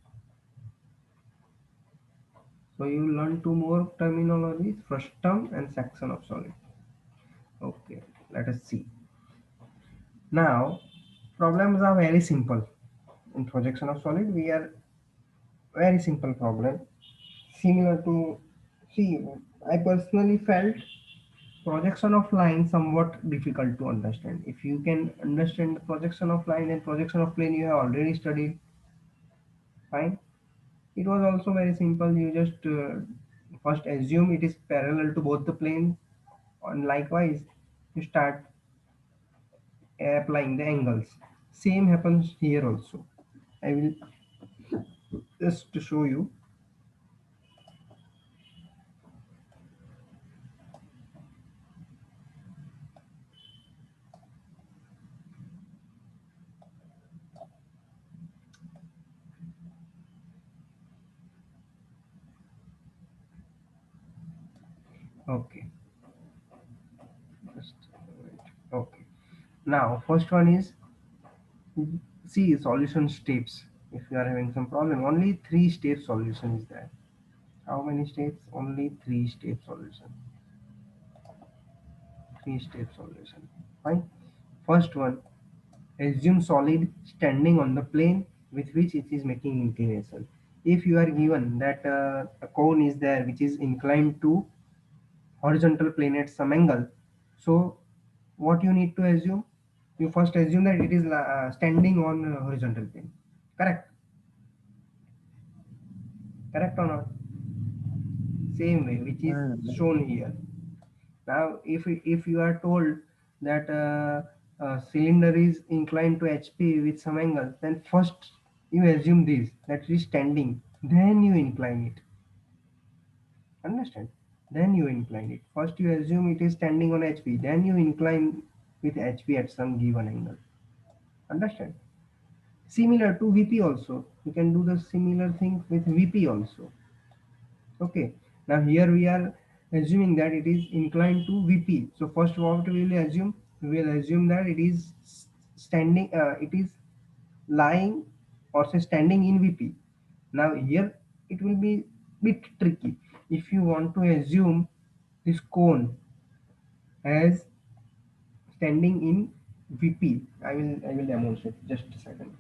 So you learn two more terminologies, first term and section of solid. Okay, let us see. Now, problems are very simple. In projection of solid, we are very simple problem. Similar to, see, I personally felt projection of line somewhat difficult to understand. If you can understand the projection of line and projection of plane, you have already studied, fine. It was also very simple. You just first assume it is parallel to both the planes, and likewise you start applying the angles. Same happens here also. I will just to show you. Okay. Just wait. Okay. Now, first one is, see solution steps. If you are having some problem, only 3-step solution is there. How many steps? Only 3-step solution. 3-step solution. Fine. First one, assume solid standing on the plane with which it is making inclination. If you are given that a cone is there which is inclined to horizontal plane at some angle, so what you need to assume? You first assume that it is standing on horizontal plane. Correct? Correct or not? Same way, which is shown here. Now, if you are told that cylinder is inclined to HP with some angle, then first you assume this, that it is standing, then you incline it. Understand? Then you incline it. First you assume it is standing on HP, then you incline with HP at some given angle. Understand? Similar to VP also. You can do the similar thing with VP also. Okay. Now here we are assuming that it is inclined to VP. So first what we will assume? We will assume that it is standing, it is lying or say standing in VP. Now here it will be bit tricky. If you want to assume this cone as standing in VP, I will demonstrate. Just a second.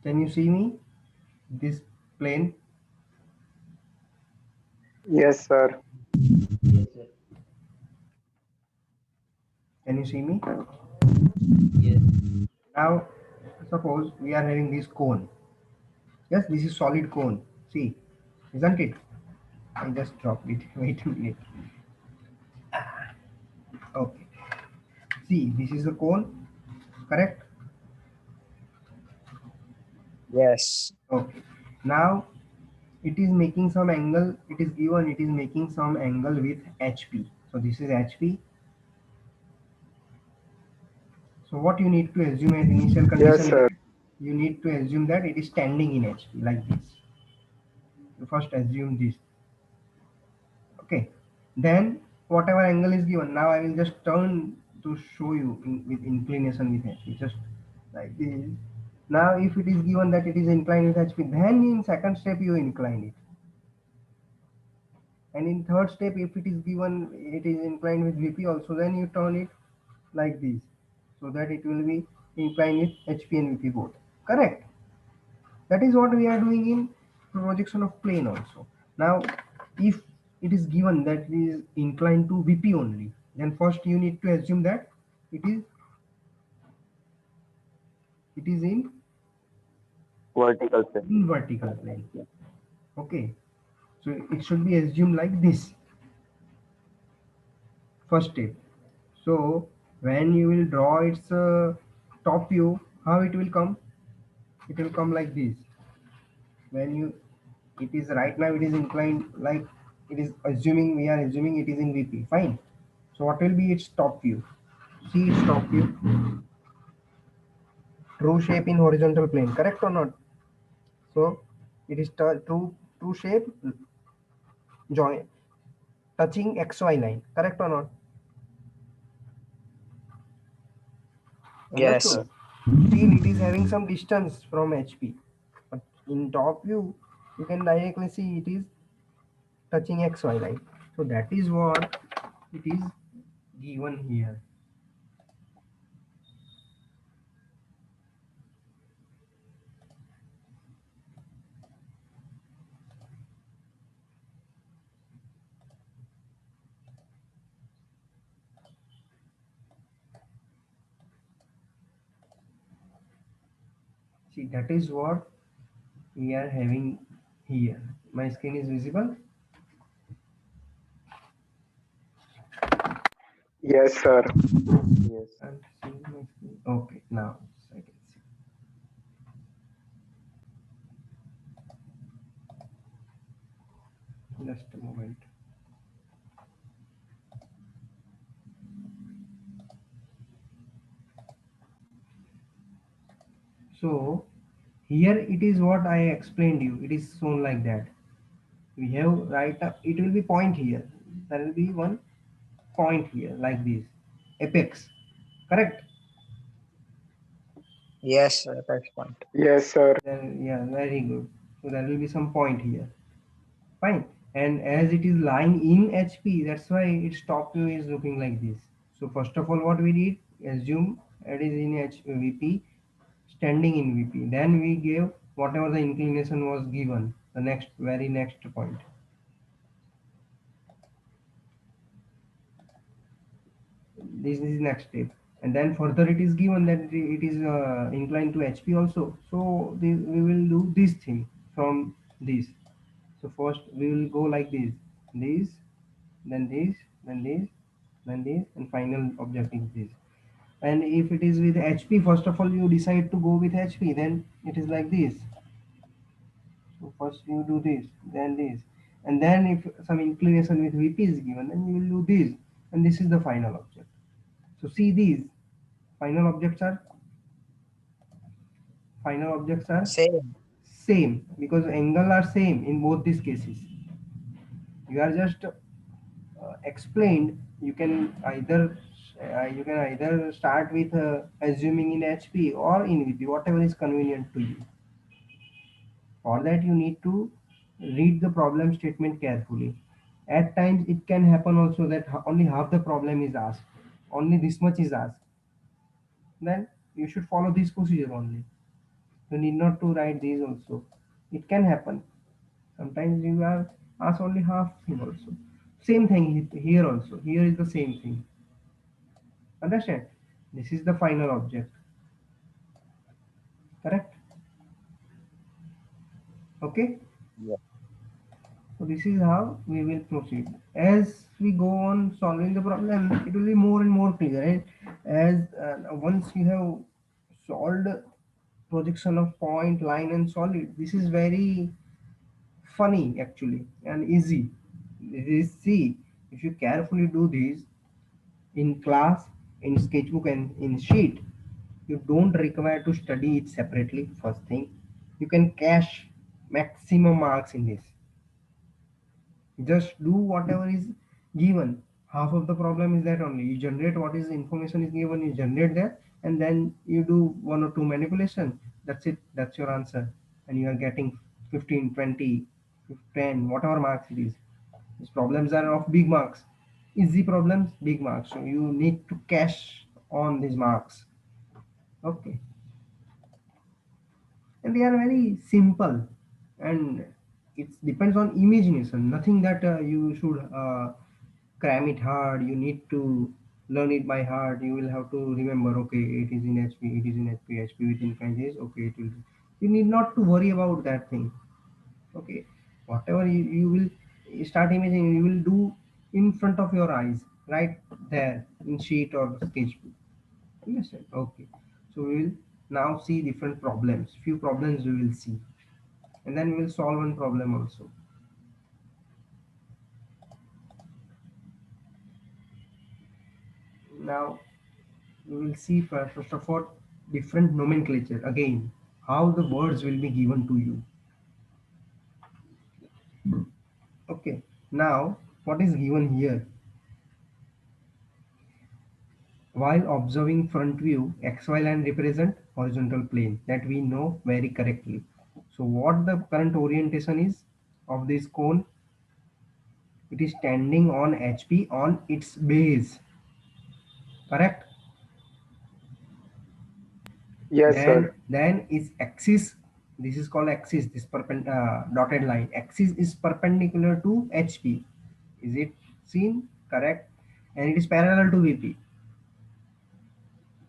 Can you see me? This plane? Yes, sir. Can you see me? Yes. Now, suppose we are having this cone. Yes, this is solid cone. See, isn't it? I just dropped it. Wait a minute. Okay. See, this is the cone, correct? Yes. Okay. Now it is making some angle. It is given. It is making some angle with HP. So this is HP. So what you need to assume as initial condition? Yes, sir. You need to assume that it is standing in HP like this. You first assume this. Okay, then whatever angle is given, now I will just turn to show you with inclination with HP, just like this. Now if it is given that it is inclined with HP, then in second step you incline it, and in third step if it is given it is inclined with VP also, then you turn it like this, so that it will be inclined with HP and VP both, correct? That is what we are doing in projection of plane also. Now, if it is given that it is inclined to VP only, then first you need to assume that it is vertical पे. in vertical plane. Okay, so it should be assumed like this. First step. So when you will draw its top view, how it will come? It will come like this. When you, it is right now it is inclined like it is assuming, we are assuming it is in VP. Fine. So what will be its top view? See its top view. True shape in horizontal plane, correct or not? So it is true shape joint touching XY line, correct or not? Yes. Understood? Still it is having some distance from HP, but in top view you can directly see it is touching XY line. So that is what it is given here. See, that is what we are having here. My screen is visible. Yes, sir. Yes. And see my screen. Okay, now I can see. Just a moment. So here it is what I explained you. It is shown like that. We have right up, it will be point here. There will be one point here like this. Apex. Correct? Yes, apex point. Yes, sir. Then yeah, very good. So there will be some point here. Fine. And as it is lying in HP, that's why its top view is looking like this. So first of all, what we did, assume it is in VP, standing in VP. Then we gave whatever the inclination was given, the next, very next point. This is next step. And then further it is given that it is inclined to HP also. So this, we will do this thing from this. So first we will go like this, then this, then this, then this, and final objective is this. And if it is with HP, first of all you decide to go with HP, then it is like this. So first you do this, and then if some inclination with VP is given, then you will do this, and this is the final object. So see these final objects are Same. same because angle are same in both these cases. You are just explained. You can either start with assuming in HP or in VP, whatever is convenient to you. For that you need to read the problem statement carefully. At times it can happen also that only half the problem is asked, only this much is asked. Then you should follow this procedure only. You need not to write these also. It can happen. Sometimes you are asked only half thing also. Same thing here also. Here is the same thing. Understand? This is the final object. Correct? Okay? Yeah. So this is how we will proceed. As we go on solving the problem, it will be more and more clear. And as once you have solved projection of point, line, and solid, this is very funny actually and easy. This is, see, if you carefully do this in class, in sketchbook, and in sheet, you don't require to study it separately. First thing, you can cash maximum marks in this. Just do whatever is given. Half of the problem is that only you generate what is information is given, you generate that, and then you do one or two manipulation. That's it. That's your answer, and you are getting 15, 20, 10, whatever marks it is. These problems are of big marks. Easy problems, big marks. So you need to cash on these marks. Okay, and they are very simple, and it depends on imagination. Nothing that you should cram it hard. You need to learn it by heart. You will have to remember, okay, it is in HP, it is in HP within 5 days, okay, it will be. You need not to worry about that thing. Okay, whatever you will start imagining, you will do in front of your eyes, right there in sheet or sketchbook. Understand? Okay, so we will now see different problems. Few problems we will see, and then we will solve one problem also. Now we will see first of all different nomenclature again, how the words will be given to you. Okay, now what is given here? While observing front view, XY line represent horizontal plane, that we know very correctly. So what the current orientation is of this cone? It is standing on HP on its base. Correct? Yes, sir. Then its axis, this is called axis, this dotted line. Axis is perpendicular to HP. Is it seen? Correct. And it is parallel to VP.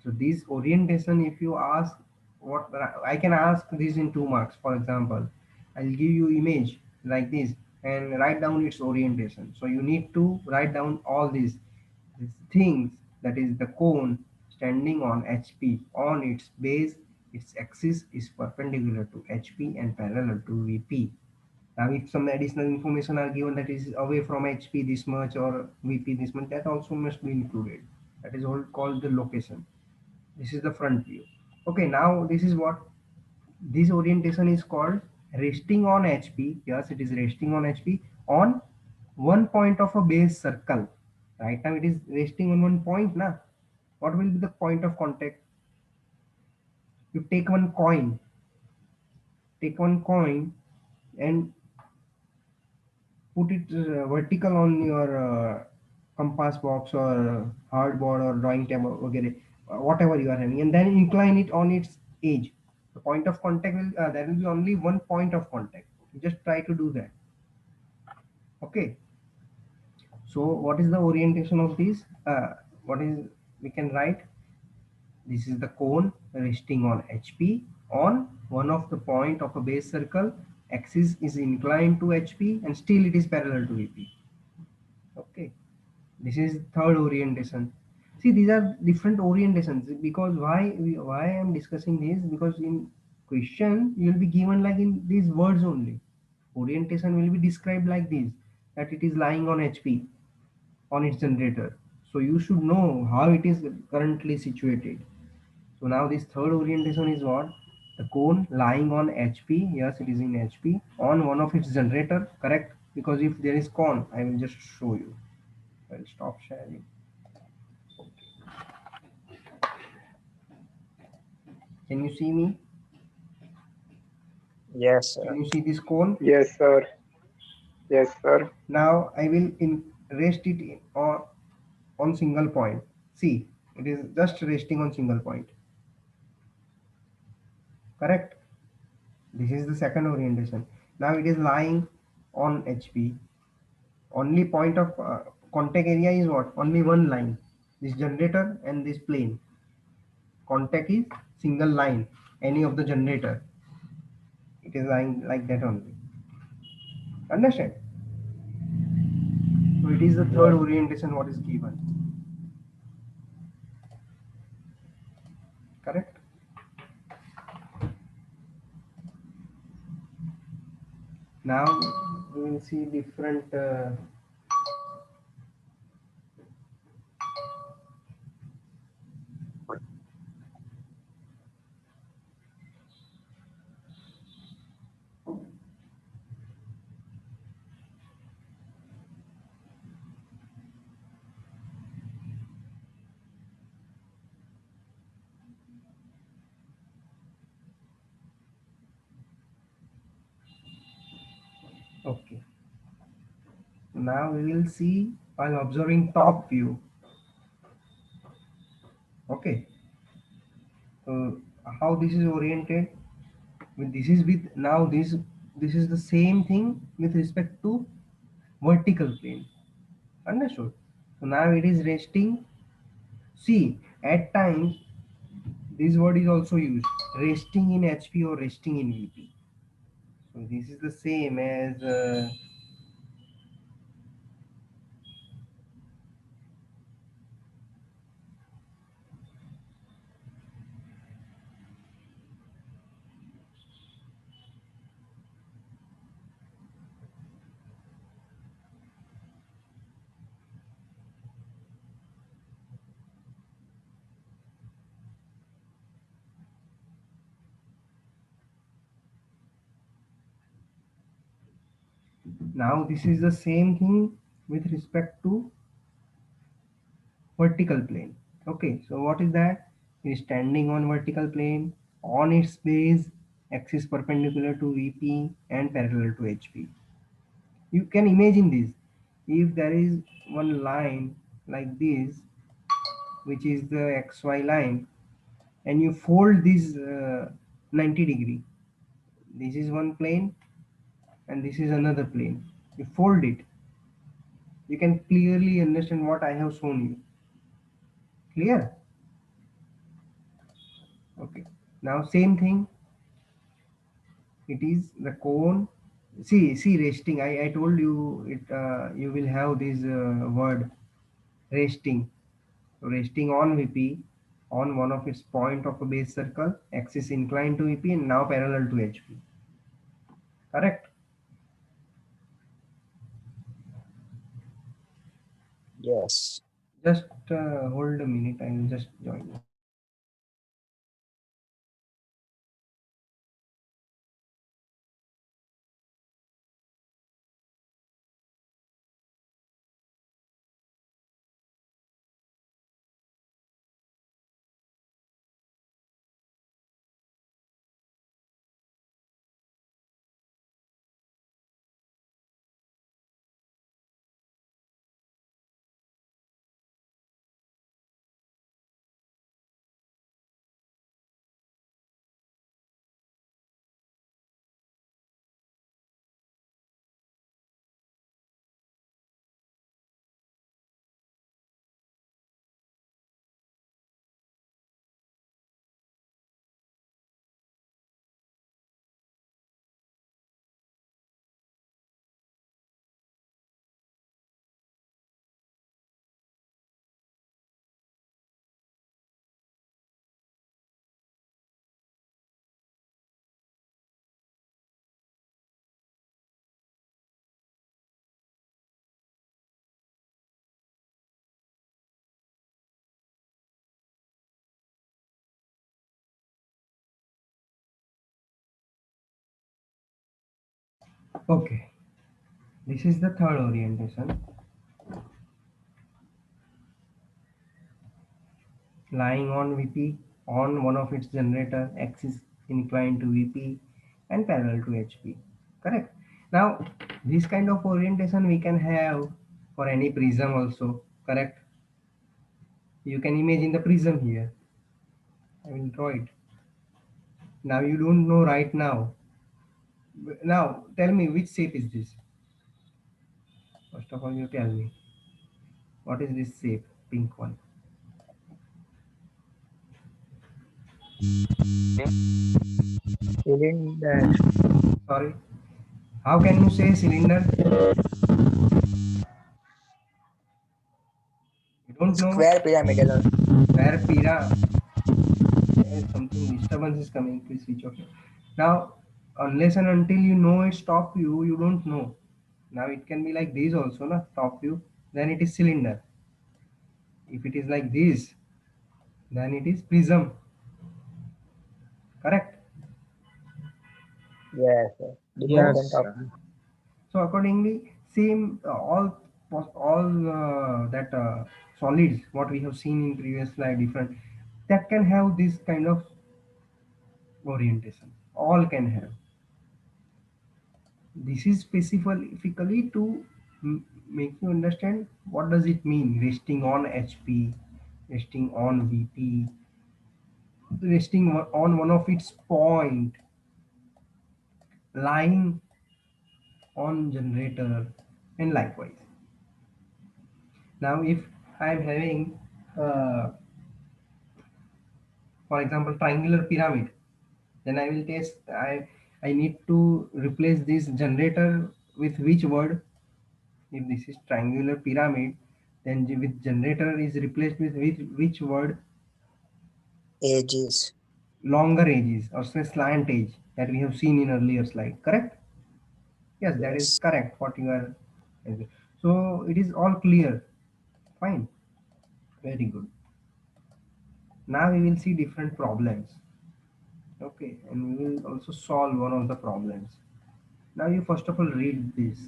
So this orientation, if you ask, what I can ask this in 2 marks. For example, I'll give you image like this and write down its orientation. So you need to write down all these. These things, that is the cone standing on HP, on its base, its axis is perpendicular to HP and parallel to VP. Now, if some additional information are given that is away from HP this much or VP this much, that also must be included. That is all called the location. This is the front view. Okay, now this is what this orientation is called resting on HP. Yes, it is resting on HP on one point of a base circle. Right now it is resting on one point now. What will be the point of contact? You take one coin and put it vertical on your compass box or hardboard or drawing table, okay, whatever you are having, and then incline it on its edge. The point of contact will there will be only one point of contact. You just try to do that. Okay. So what is the orientation of this? What is we can write? This is the cone resting on HP on one of the point of a base circle. Axis is inclined to HP and still it is parallel to VP. Okay, this is third orientation. See, these are different orientations because why I am discussing this, because in question you will be given like in these words only. Orientation will be described like this, that it is lying on HP on its generator. So you should know how it is currently situated. So now this third orientation is what? The cone lying on HP. Yes, it is in HP on one of its generator, correct? Because if there is cone, I will just show you. I'll stop sharing. Can you see me? Yes, sir. Can you see this cone? Yes, sir. Yes, sir. Now I will rest it on single point. See, it is just resting on single point. Correct? This is the second orientation. Now it is lying on HP. Only point of contact area is what? Only one line. This generator and this plane. Contact is single line. Any of the generator. It is lying like that only. Understand? So it is the third orientation what is given. Correct? Now we will see different okay. Now we will see while observing top view. Okay. So how this is oriented? This is with now this is the same thing with respect to vertical plane. Understood? So now it is resting. See, at times this word is also used, resting in HP or resting in VP. So this is the same as now this is the same thing with respect to vertical plane. Okay, so what is that? It is standing on vertical plane on its base, axis perpendicular to VP and parallel to HP. You can imagine this. If there is one line like this, which is the XY line, and you fold this 90 degree, this is one plane and this is another plane. You fold it, you can clearly understand what I have shown you. Clear? Okay. Now same thing. It is the cone. See resting. I told you it. You will have this word resting. So resting on VP on one of its point of a base circle, axis inclined to VP and now parallel to HP. Correct? Yes. Just hold a minute, I will just join. Okay, this is the third orientation. Lying on VP on one of its generator, axis inclined to VP and parallel to HP. Correct. Now, this kind of orientation we can have for any prism also. Correct. You can imagine the prism here. I will draw it. Now you don't know right now. Now tell me which shape is this? First of all, you tell me what is this shape? Pink one. Cylinder. Sorry. How can you say cylinder? You don't know. Square pyramidal. Square pyramid. Something disturbance is coming. Please switch off. Now, unless and until you know its top view, you don't know. Now it can be like this also, na top view. Then it is cylinder. If it is like this, then it is prism. Correct. Yes, sir. Yes, Dependent of sir. So accordingly, same that solids what we have seen in previous slide different that can have this kind of orientation. All can have. This is specifically to make you understand what does it mean resting on HP, resting on VP, resting on one of its point, lying on generator, and likewise. Now, if I am having, for example, triangular pyramid, then I will test. I need to replace this generator with which word? If this is triangular pyramid, then with generator is replaced with which word? ages. Longer edges or say slant edge that we have seen in earlier slide. Correct? Yes, that is Yes. correct. What you are. So it is all clear. Fine. Very good. Now we will see different problems. Okay, and we will also solve one of the problems. Now you first of all read this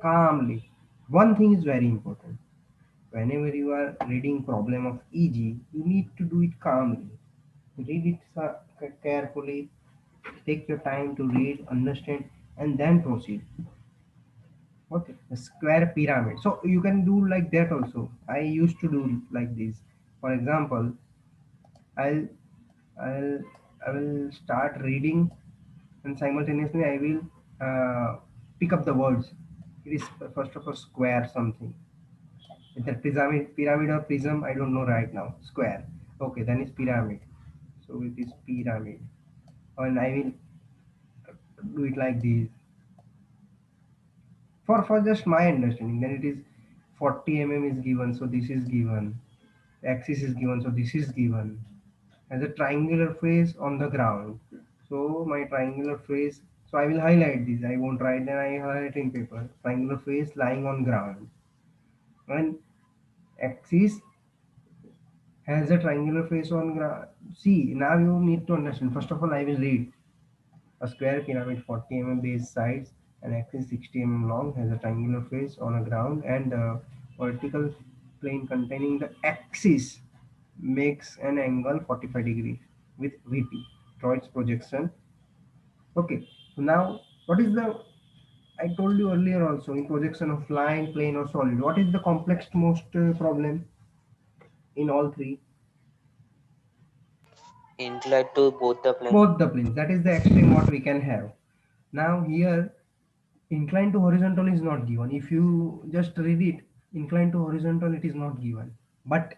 calmly. One thing is very important. Whenever you are reading problem of EG, you need to do it calmly. Read it carefully, take your time to read, understand, and then proceed. Okay, the square pyramid. So you can do like that also. I used to do like this. For example, I'll I'll I will start reading and simultaneously I will pick up the words. It is first of all square something. Either pyramid or prism, I don't know right now. Square. Okay, then it's pyramid. So it is pyramid. And I will do it like this. For just my understanding, then it is 40 mm is given, so this is given. Axis is given, so this is given. As a triangular face on the ground. So my triangular face, so I will highlight this. I won't write, then I highlight in paper. Triangular face lying on ground. And axis has a triangular face on ground. See, now you need to understand. First of all, I will read. A square pyramid 40 mm base sides and axis 60 mm long has a triangular face on a ground and the vertical plane containing the axis makes an angle 45 degree with VP. Draw its projection. Okay, so now what is the, I told you earlier also in projection of line, plane or solid, what is the complex most problem in all three? Inclined to both the planes. Both the planes. That is the extreme what we can have. Now here inclined to horizontal is not given. If you just read it, inclined to horizontal, it is not given, but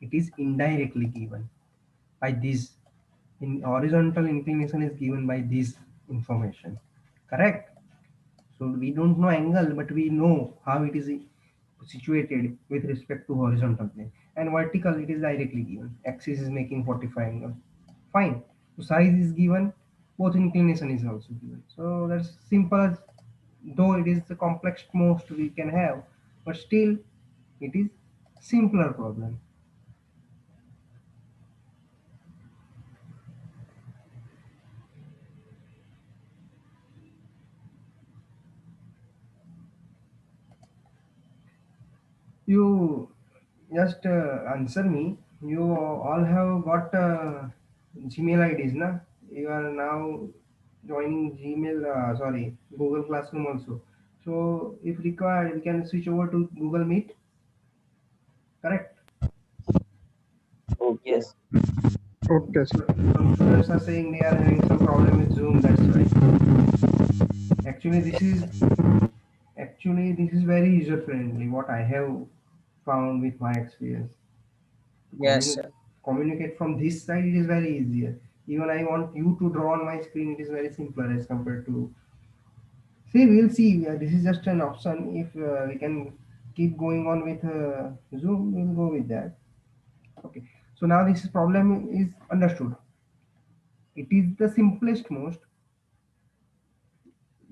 it is indirectly given by this. In horizontal inclination is given by this information, correct? So we don't know angle, but we know how it is situated with respect to horizontal plane. And vertical, it is directly given. Axis is making 45 angle. Fine. So size is given. Both inclination is also given. So that's simple. Though it is the complex most we can have, but still it is simpler problem. You just answer me. You all have got Gmail IDs, na? You are now joining Gmail, sorry, Google Classroom also. So if required, we can switch over to Google Meet, correct? Okay. Yes. Okay, sir. Some students are saying they are having some problem with Zoom, that's why. Actually this is very user friendly, what I have found with my experience. Yes, sir. Communicate from this side, it is very easier. Even I want you to draw on my screen, it is very simpler as compared to, see, we'll see. This is just an option. If we can keep going on with Zoom, we'll go with that. Okay. So now this problem is understood. It is the simplest most.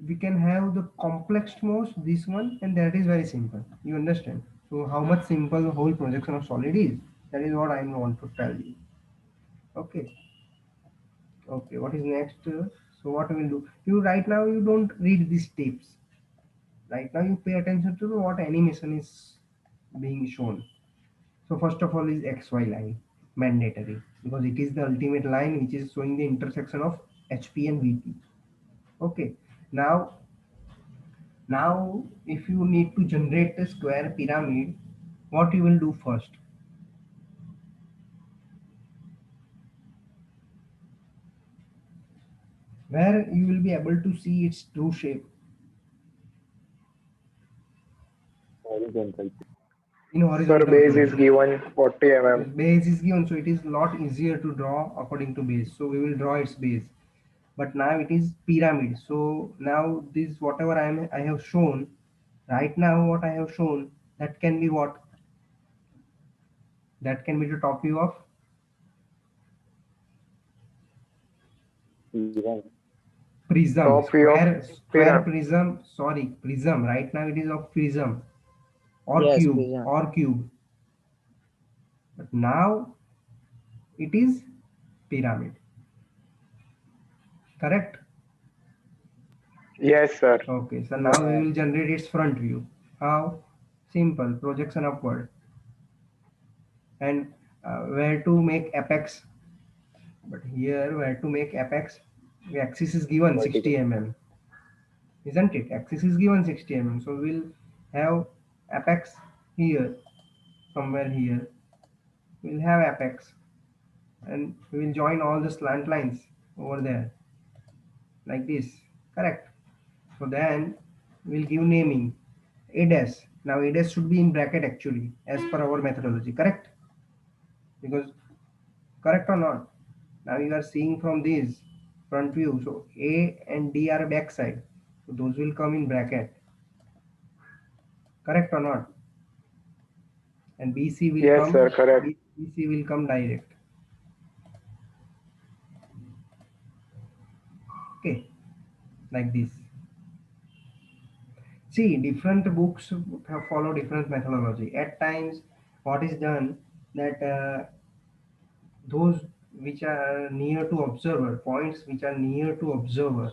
We can have the complex most, this one, and that is very simple. You understand? So how much simple the whole projection of solid is. That is what I want to tell you. Okay. Okay. What is next? So what we will do? You right now you don't read these tips. Right now you pay attention to what animation is being shown. So first of all is XY line, mandatory, because it is the ultimate line which is showing the intersection of HP and VP. Okay, now if you need to generate a square pyramid, what you will do first? Where you will be able to see its true shape Horizontal. in Sir, horizontal base is plane. given 40 mm. Base is given, so it is a lot easier to draw according to base. So we will draw its base. But now it is pyramid. So now this whatever I have shown right now, what I have shown, that can be what? That can be the top view of Even. prism. Top view of Square pyramid. prism. Sorry, prism. Right now it is of prism or Yes, cube prism. or cube. But now it is pyramid. Correct? Yes, sir. Okay. So now we will generate its front view. How? Simple. Projection upward. And where to make apex? But here where to make apex? The axis is given 60 mm, isn't it? Axis is given 60 mm. So we'll have apex here, somewhere here. We'll have apex and we will join all the slant lines over there like this, correct? So then we'll give naming a dash. Now a dash should be in bracket actually as per our methodology, correct? Because correct or not? Now you are seeing from this front view, so A and D are backside, so those will come in bracket, correct or not? and BC will Yes, come. sir, correct. BC will come direct. Okay, like this. See, different books have follow different methodology. At times, what is done that those which are near to observer, points which are near to observer,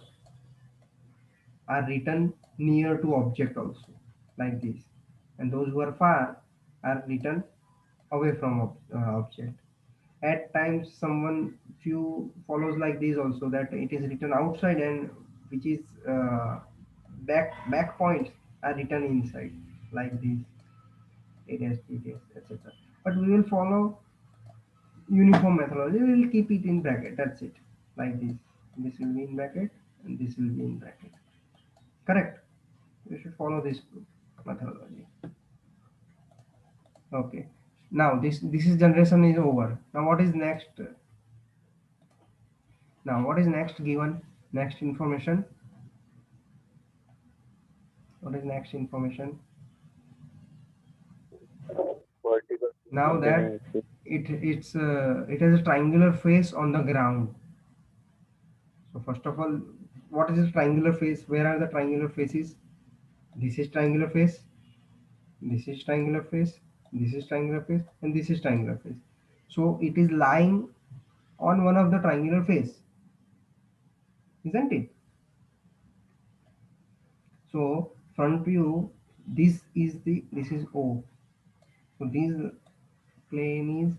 are written near to object also, like this, and those who are far are written away from object. At times, someone few follows like this also, that it is written outside, and which is back points are written inside, like this, it is etc. But we will follow uniform methodology. We will keep it in bracket, that's it, like this. This will be in bracket and this will be in bracket, correct? We should follow this methodology. Okay, now this is generation is over. Now what is next? Now what is next given? Next information. What is next information? Vertical Now that it has a triangular face on the ground. So first of all, what is a triangular face? Where are the triangular faces? This is triangular face. This is triangular face. This is triangular face, and this is triangular face. So it is lying on one of the triangular face, isn't it? So front view, this is O. So this plane is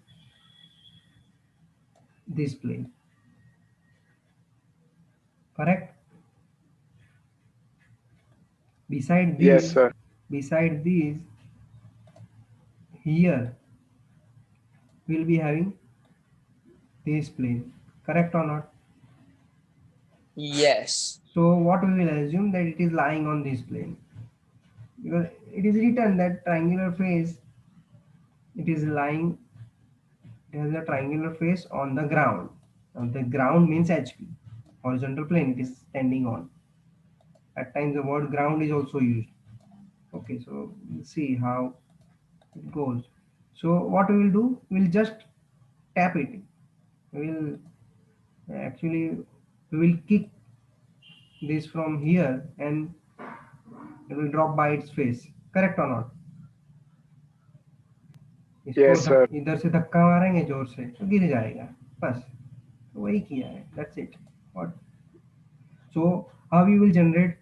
this plane, correct? Beside Yes, this, sir. beside this, here we'll be having this plane, correct or not? Yes. So what we will assume that it is lying on this plane, because it is written that triangular face, it is lying, it has a triangular face on the ground. Now the ground means HP, horizontal plane it is standing on. At times the word ground is also used. Okay, so we'll see how it goes. So what we will do, we'll just tap it. We will actually, we will kick this from here and it will drop by its face, correct or not? इसको Yes, sir. इधर से धक्का मारेंगे जोर से तो गिर जाएगा, बस वही किया है, that's it. What? So how you will generate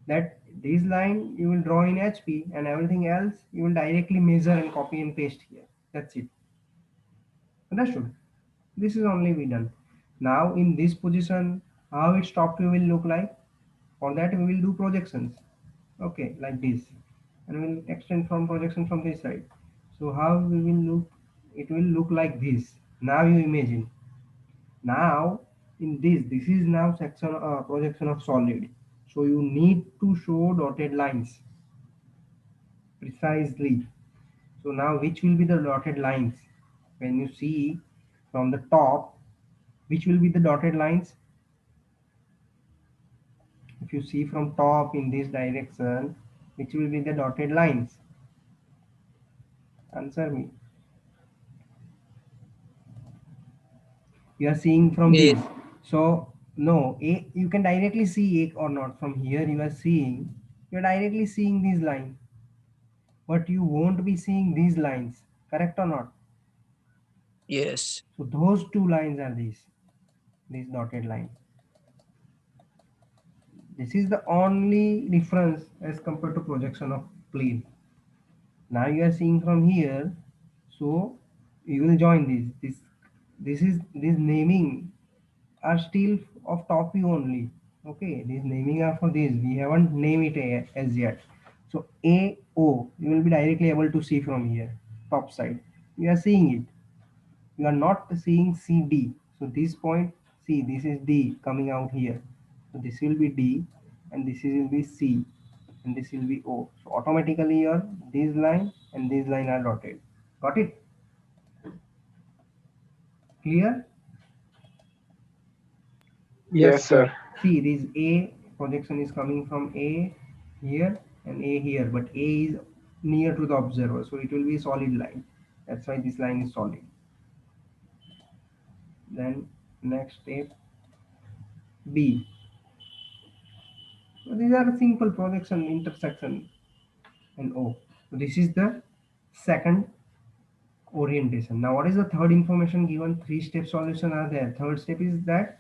that? This line you will draw in HP and everything else you will directly measure and copy and paste here. That's it. Understood? This is only be done. Now in this position, how its top view will look like? For that we will do projections. Okay, like this. And we will extend from projection from this side. So how we will look? It will look like this. Now you imagine. Now in this is now section projection of solid. So you need to show dotted lines precisely. So now which will be the dotted lines? When you see from the top, which will be the dotted lines? If you see from top in this direction, which will be the dotted lines? Answer me. You are seeing from A. this. So no, A, you can directly see A or not. From here you are seeing, you are directly seeing this line. But you won't be seeing these lines, correct or not? Yes. So those two lines are these dotted line. This is the only difference as compared to projection of plane. Now you are seeing from here, so you will join this naming are still of top view only. Okay, these naming are for this. We haven't named it as yet. So AO, you will be directly able to see from here, top side. You are seeing it. You are not seeing CD. So this point, see, this is D coming out here. So this will be D, and this will be C, and this will be O. So automatically your this line and this line are dotted. Got it? Clear? Yes, Yes, sir. sir. See, this A projection is coming from A here and A here, but A is near to the observer, so it will be a solid line. That's why this line is solid. Then next step B. So these are simple projection, intersection, and O. So this is the second orientation. Now what is the third information given? Three step solution are there. Third step is that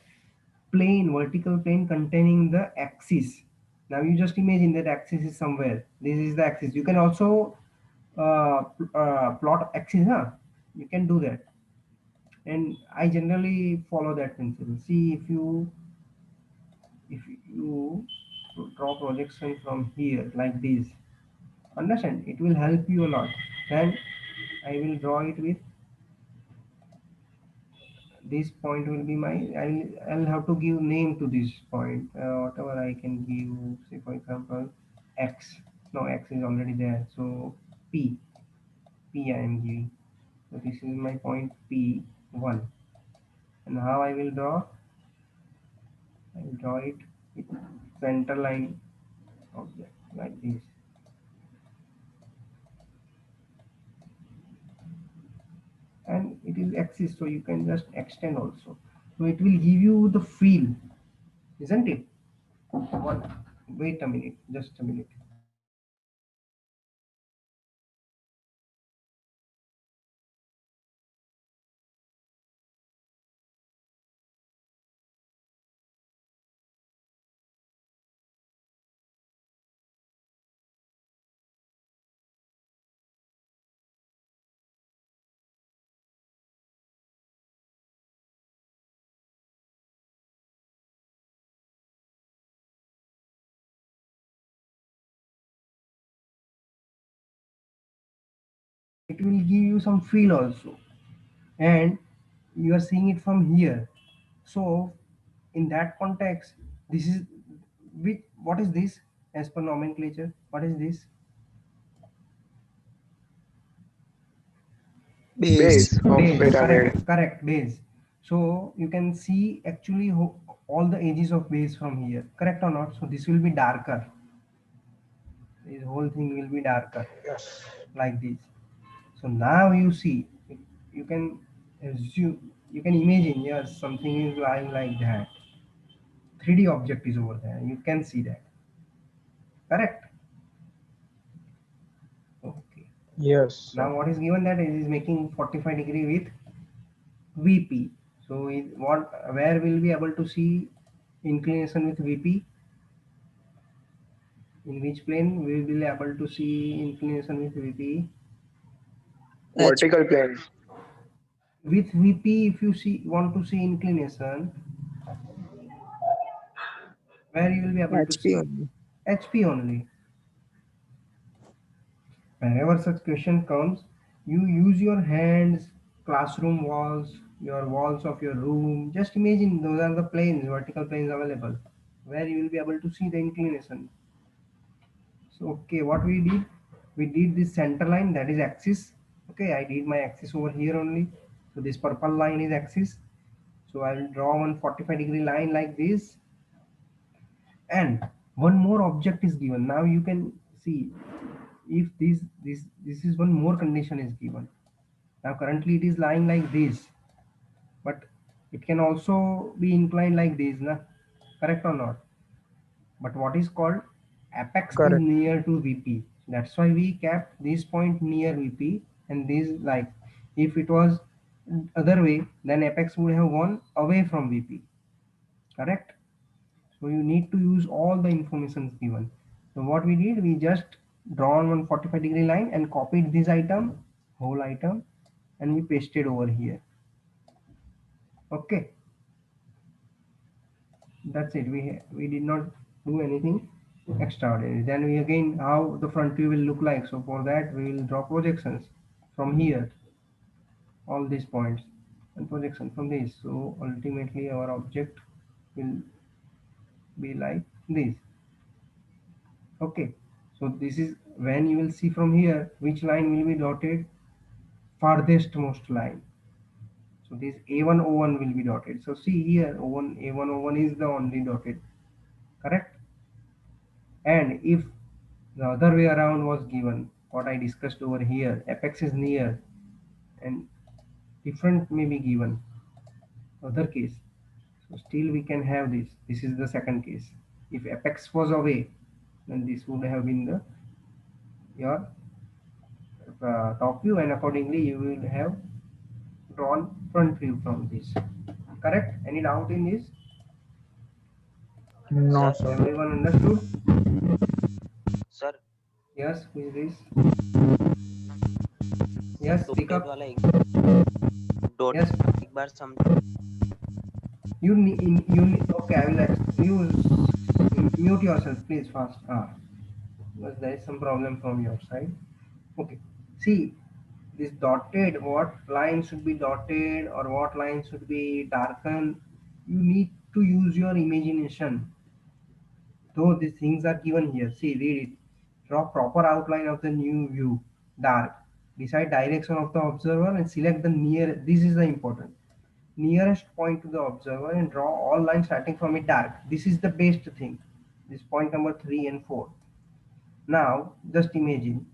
plane, vertical plane containing the axis. Now you just imagine that axis is somewhere. This is the axis. You can also plot axis, huh? You can do that. And I generally follow that principle. See, if you draw projection from here like this, understand, it will help you a lot. Then I will draw it with this point will be my, I'll have to give name to this point, whatever I can give, say for example x. No, x is already there, so p I am giving. So this is my point p1. And how I will draw? I will draw it with center line object like this. And it is axis, so you can just extend also. So it will give you the feel, isn't it? What? Wait a minute, just a minute. It will give you some feel also, and you are seeing it from here. So in that context, this is with what is this as per nomenclature? What is this? Base. Base of Base. pyramid. Correct, base. So you can see actually all the edges of base from here, correct or not? So this will be darker, this whole thing will be darker. Yes. Like this. So now you see, you can assume, you can imagine, yes, something is lying like that. 3D object is over there. You can see that. Correct? Okay. Yes, sir. Now what is given, that it is making 45-degree with VP. So where will we able to see inclination with VP? In which plane we will be able to see inclination with VP? H. Vertical plane. With VP, if you want to see inclination, where you will be able to HP see? only. HP only. Whenever such question comes, you use your hands, classroom walls, your walls of your room. Just imagine those are the planes, vertical planes available, where you will be able to see the inclination. So, okay, what we did this center line, that is axis. Okay, I did my axis over here only. So this purple line is axis. So I will draw one 45-degree line like this. And one more object is given. Now you can see if this is one more condition is given. Now currently it is lying like this, but it can also be inclined like this, na? Correct or not? But what is called apex is Correct. near to VP. That's why we kept this point near VP, and this, like, if it was other way, then apex would have gone away from VP. Correct? So you need to use all the information given. So what we did, we just drawn one 45-degree line and copied this item, whole item, and we pasted over here. Okay, that's it. We did not do anything extraordinary. Then we again, how the front view will look like. So for that we will draw projections from here, all these points, and projection from this. So ultimately our object will be like this. Okay, so this is when you will see from here which line will be dotted, farthest most line. So this A1 O1 will be dotted. So see here, O1 A1 O1 is the only dotted, correct? And if the other way around was given, what I discussed over here. Apex is near and different may be given. Other case. So still we can have this. This is the second case. If apex was away, then this would have been the your top view, and accordingly you will have drawn front view from this. Correct? Any doubt in this? No, Sir, sir. Everyone understood? sir, Yes, who is this? Yes, speak dotted up. वाला dot Yes, एक बार सम you okay, I will mute yourself please fast. Because there is some problem from your side. Okay, see this dotted, what line should be dotted or what line should be darkened, you need to use your imagination. Though these things are given here, see, read it. Draw proper outline of the new view, dark. Decide direction of the observer and select the near, this is the important, nearest point to the observer and draw all lines starting from it dark. This is the best thing. This point number 3 and 4. Now just imagine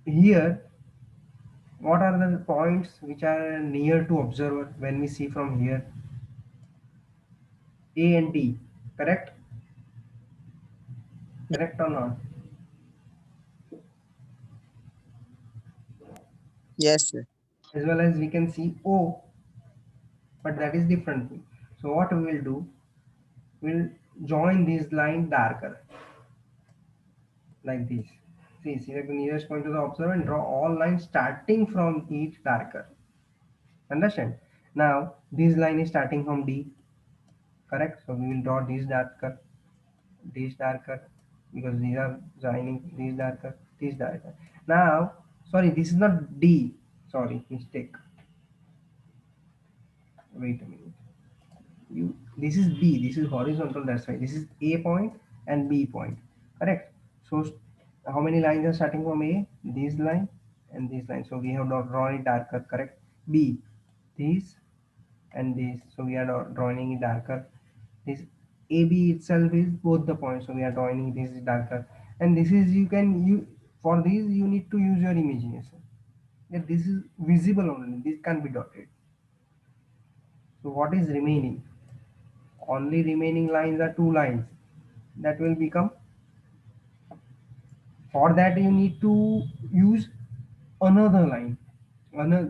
here, what are the points which are near to observer when we see from here? A and D, correct? Correct or not? Yes, sir. As well as we can see O, but that is different thing. So what we will do, we'll join this line darker like this. See, select the nearest point to the observer and draw all lines starting from it darker. Understand? Now this line is starting from D, correct? So we will draw this darker, because these are joining this darker. Now, sorry, this is not D. Sorry, mistake. Wait a minute. This is B. This is horizontal. That's why this is A point and B point. Correct. So how many lines are starting from A? This line and this line. So we have drawn it darker. Correct. B, this and this. So we are drawing it darker. This AB itself is both the points. So we are drawing this darker. And this is, you for this you need to use your imagination. That this is visible only. This can be dotted. So what is remaining? Only remaining lines are two lines that will become. For that you need to use another line.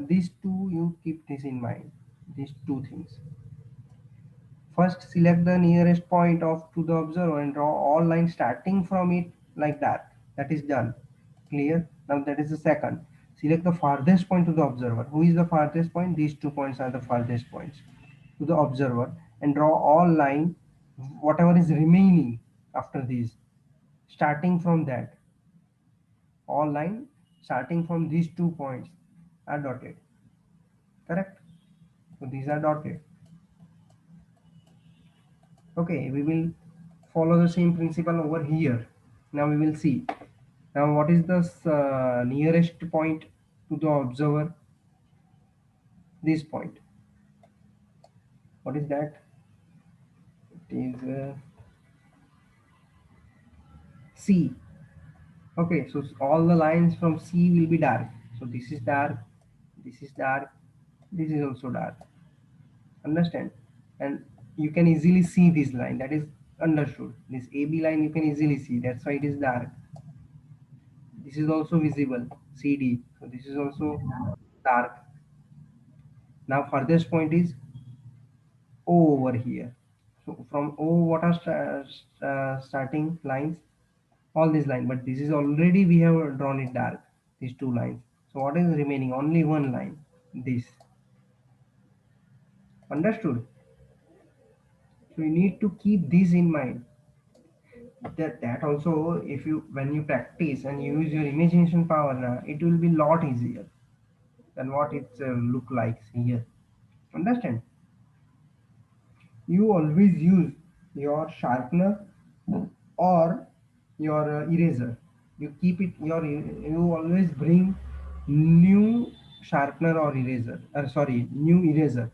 These two, you keep this in mind. These two things. First, select the nearest point of to the observer and draw all lines starting from it like that. That is done. Clear? Now that is the second. Select the farthest point to the observer. Who is the farthest point? These 2 points are the farthest points to the observer and draw all line, whatever is remaining after this, starting from that. All line starting from these 2 points are dotted. Correct? So these are dotted. Okay, we will follow the same principle over here. Now we will see. Now what is the nearest point to the observer? This point. What is that? It is C. Okay, so all the lines from C will be dark. So this is dark, this is dark, this is also dark. Understand? And you can easily see this line. That is understood. This AB line you can easily see. That's why it is dark. This is also visible, CD. So this is also dark. Now furthest point is O over here. So from O, what are starting lines? All these lines, but this is already, we have drawn it dark, these two lines. So what is remaining? Only one line, this. Understood? So you need to keep this in mind. That also, if you, when you practice and use your imagination power now, it will be lot easier than what it look like here. Understand? You always use your sharpener or your eraser. You keep it, you always bring new sharpener or eraser, new eraser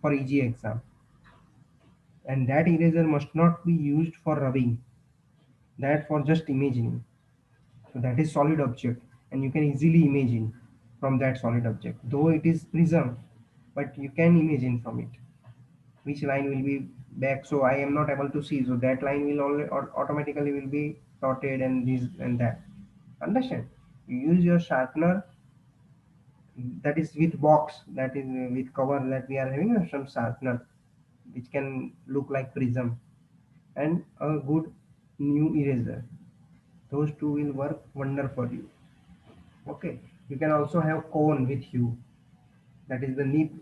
for EG exam, and that eraser must not be used for rubbing. that for just imagining. So that is solid object, and you can easily imagine from that solid object, though it is prism, but you can imagine from it which line will be back. So I am not able to see, so that line will only automatically will be dotted and this and that. Understand? You use your sharpener, that is with box, that is with cover, that we are having some sharpener which can look like prism, and a good new eraser. Those two will work wonder for you. Okay, you can also have cone with you. That is the neat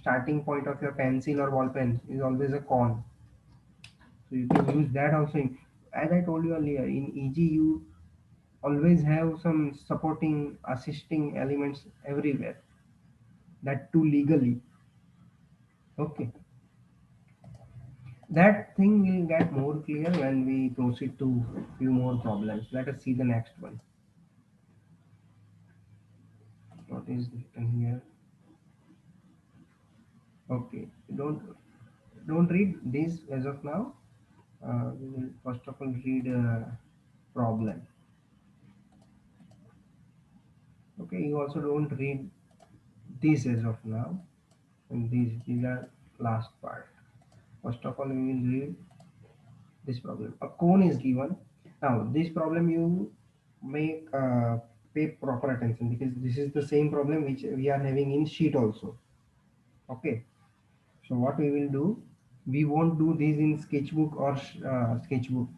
starting point of your pencil or ball pen is always a cone. So you can use that also. As I told you earlier, in EG you always have some supporting, assisting elements everywhere. That too legally. Okay, that thing will get more clear when we proceed to few more problems. Let us see the next one. What is written here? Okay, don't read this as of now. We will first of all read a problem. Okay, you also don't read this as of now, and these are last part. First of all, we will read this problem. A cone is given. Now, this problem you make pay proper attention, because this is the same problem which we are having in sheet also. Okay, so what we will do, we won't do this in sketchbook or sketchbook,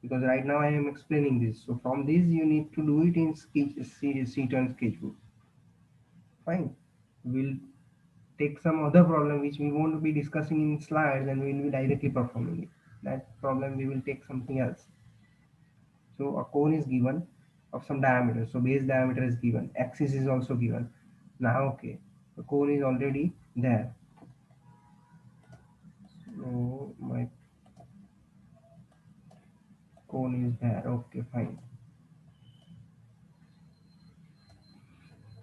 because right now I am explaining this. So from this you need to do it in sheet and sketchbook. Fine. We'll take some other problem which we won't be discussing in slides, and we will be directly performing it. That problem we will take something else. So a cone is given of some diameter. So base diameter is given. Axis is also given. Now, okay, the cone is already there. So my cone is there. Okay, fine.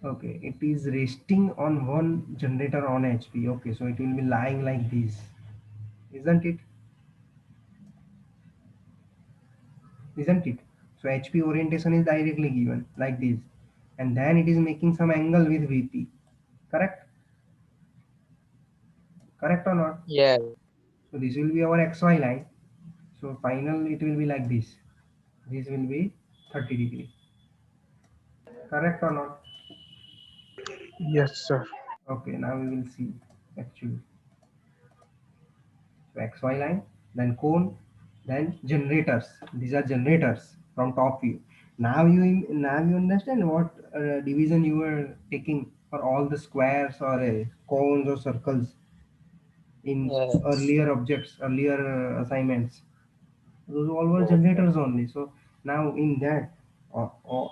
Okay, it is resting on one generator on HP. Okay, so it will be lying like this, isn't it? Isn't it? So HP orientation is directly given like this, and then it is making some angle with VP. Correct? Correct or not? Yes. So this will be our XY line. So final it will be like this. This will be 30 degree. Correct or not? Yes, sir. Okay, now we will see actually. So XY line, then cone, then generators. These are generators from top view. Now you understand what division you were taking for all the squares or cones or circles in Yes. earlier objects, earlier assignments. Those all were Yes, sir. generators only. So now in that,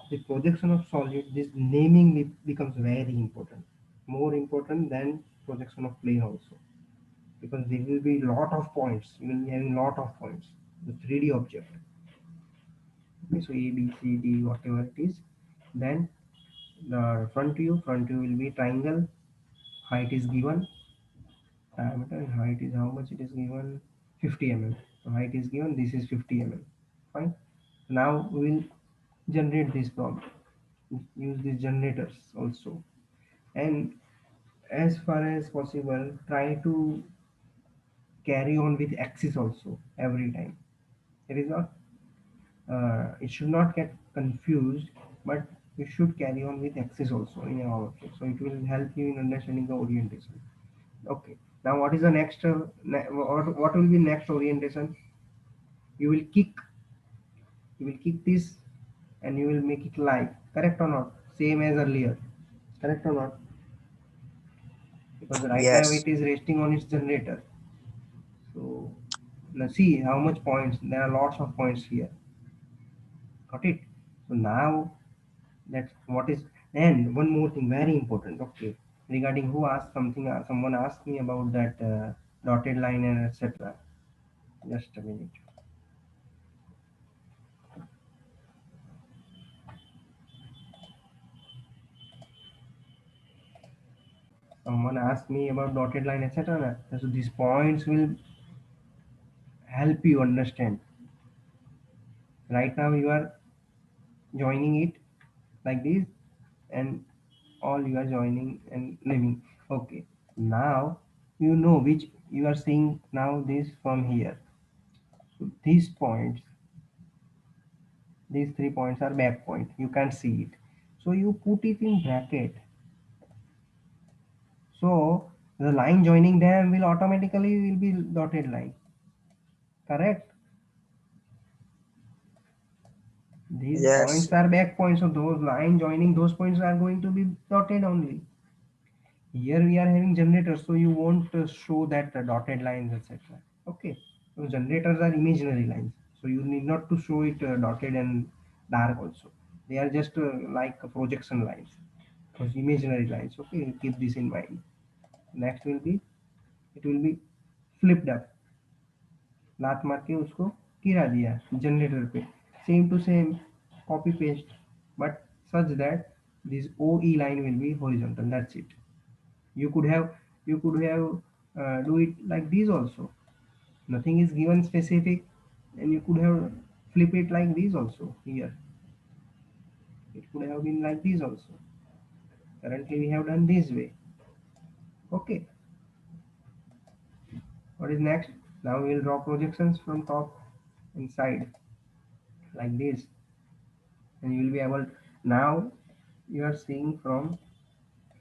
the projection of solid, this naming becomes very important, more important than projection of plane also, because there will be lot of points. You will be having lot of points. The 3D object. Okay, so A, B, C, D, whatever it is. Then the front view will be triangle. Height is given. Diameter and height is how much it is given? 50 mm. So height is given. This is 50 mm. Fine. Now we will generate this problem. Use these generators also, and as far as possible, try to carry on with axis also every time. It is not. It should not get confused, but you should carry on with axis also in your object. So it will help you in understanding the orientation. Okay. Now what is the next? What will be next orientation? You will kick. You will kick this, and you will make it live. Correct or not? Same as earlier. Correct or not? Because right now Yes. it is resting on its generator. So now see how much points. There are lots of points here. Got it? So now that's what is. And one more thing, very important. Okay, regarding who asked something, someone asked me about that dotted line and etc. Just a minute. Someone asked me about dotted line etc. So these points will help you understand. Right now you are joining it like this, and all you are joining and leaving. Okay, now you know which you are seeing now this from here. So these points, these 3 points are back point, you can't see it, so you put it in bracket. So the line joining them will automatically will be dotted line, correct? These Yes. points are back points, so those line joining those points are going to be dotted only. Here we are having generators, so you won't show that dotted lines, etc. Okay, so generators are imaginary lines, so you need not to show it dotted and dark also. They are just like projection lines, those imaginary lines. Okay, keep this in mind. Next will be, it will be flipped up, लात मार के उसको गिरा दिया generator पे, same to same copy paste, but such that this OE line will be horizontal. That's it. You could have, you could have do it like this also. Nothing is given specific, and you could have flip it like this also. Here it could have been like this also. Currently we have done this way. Okay, what is next? Now we will draw projections from top and side like this, and you will be able, now you are seeing from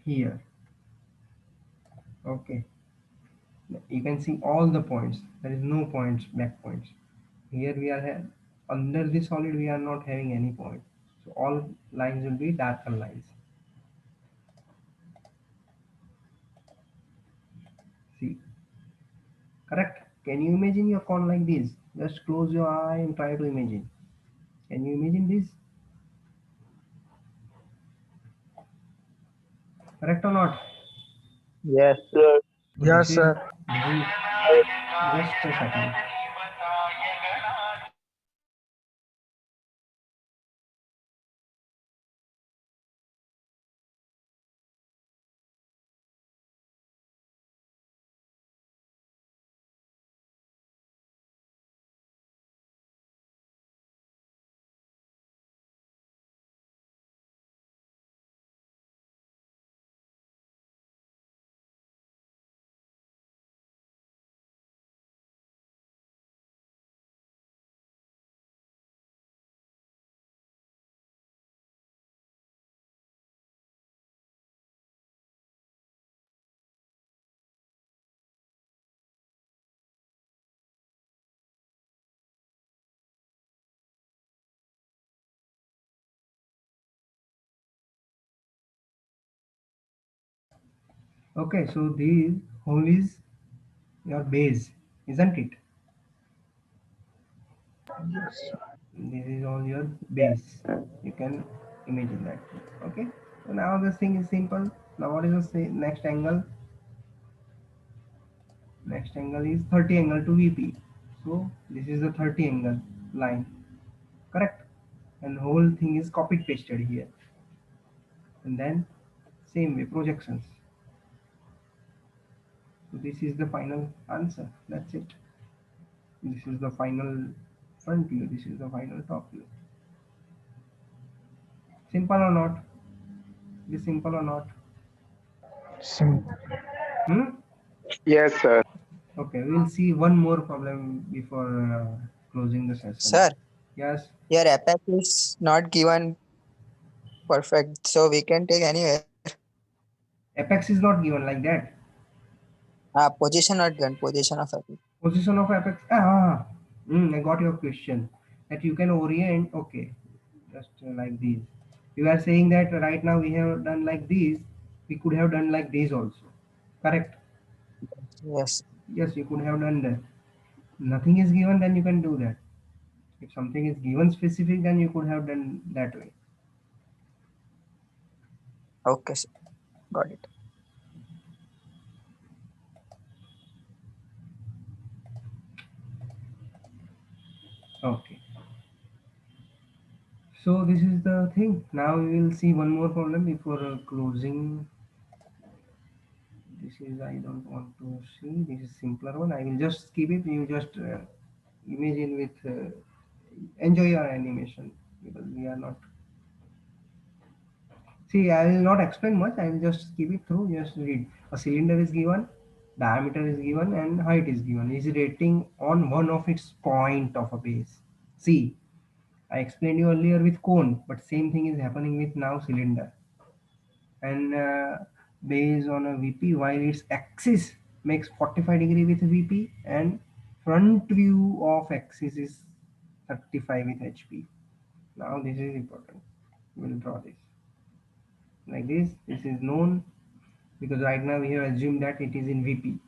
here. Okay, you can see all the points, there is no points, back points. Here we are under this solid we are not having any point, so all lines will be darker lines. See, correct? Can you imagine your cone like this? Just close your eye and try to imagine. Can you imagine this? Correct or not? Yes. So Yes, sir. this is just a second. Okay, so the whole is your base, isn't it? This is all your base, you can imagine that. Okay, so now this thing is simple. Now what is the next angle? Next angle is 30 angle to VP, so this is the 30 angle line, correct? And whole thing is copied pasted here, and then same way projections. So this is the final answer, that's it. This is the final front view, this is the final top view. Simple or not? Is simple or not? Hmm? Yes, sir. Okay, we'll see one more problem before closing the session. Sir, Yes, your apex is not given perfect, so we can take anywhere. apex is not given like that. Position not given, position of apex. Position of apex. I got your question. That you can orient. Okay, just like this. You are saying that right now we have done like this. We could have done like this also. Correct. Yes. Yes, you could have done that. Nothing is given, then you can do that. If something is given specific, then you could have done that way. Okay, sir. Got it. Okay. So this is the thing. Now we will see one more problem before closing. This is, I don't want to see. This is simpler one. I will just skip it. You just imagine with enjoy your animation because we are not. See, I will not explain much. I will just skip it through. Just read. A cylinder is given, diameter is given, and height is given. Is rating on one of its point of a base. See, I explained you earlier with cone, but same thing is happening with now cylinder. And based on a VP, while its axis makes 45 degree with VP and front view of axis is 35 with HP. Now this is important. We'll draw this like this. This is known because right now we have assumed that it is in VP.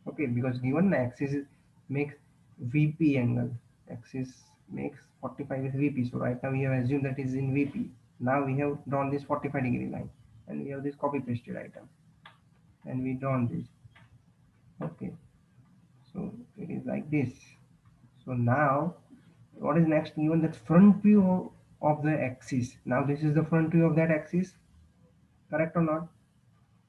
Okay, because given axis makes VP angle, axis makes 45 with VP. So right now we have assumed that is in VP. Now we have drawn this 45 degree line and we have this copy pasted item and we drawn this. Okay, so it is like this. So now what is next? Given that front view of the axis. Now this is the front view of that axis, correct or not?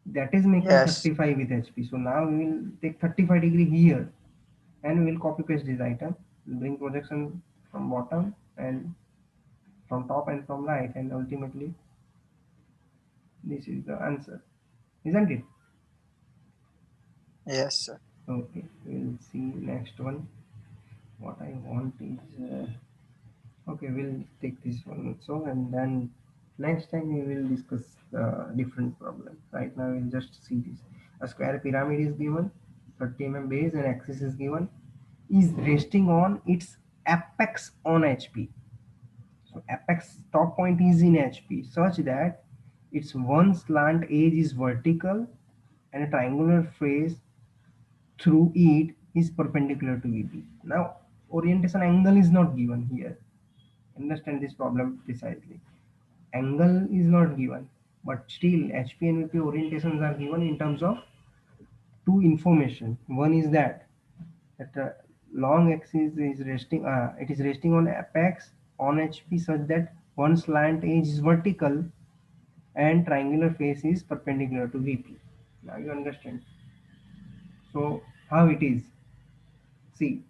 That is making Yes. 35 with HP. So now we will take 35 degree here and we will copy paste this item. We'll bring projection from bottom and from top and from right, and ultimately this is the answer, isn't it? Yes, sir. Okay, we'll see next one. What I want is okay, we'll take this one also, and then next time we will discuss different problem. Right now we'll just see this. A square pyramid is given, 30 base and axis is given, is resting on its apex on HP. So apex top point is in HP such that its one slant edge is vertical and a triangular face through it is perpendicular to VP. Now orientation angle is not given here. Understand this problem precisely. Angle is not given, but still HP and VP orientations are given in terms of two information. One is that long axis is resting, it is resting on apex on HP such that one slant edge is vertical and triangular face is perpendicular to VP. Now you understand. So how it is? See,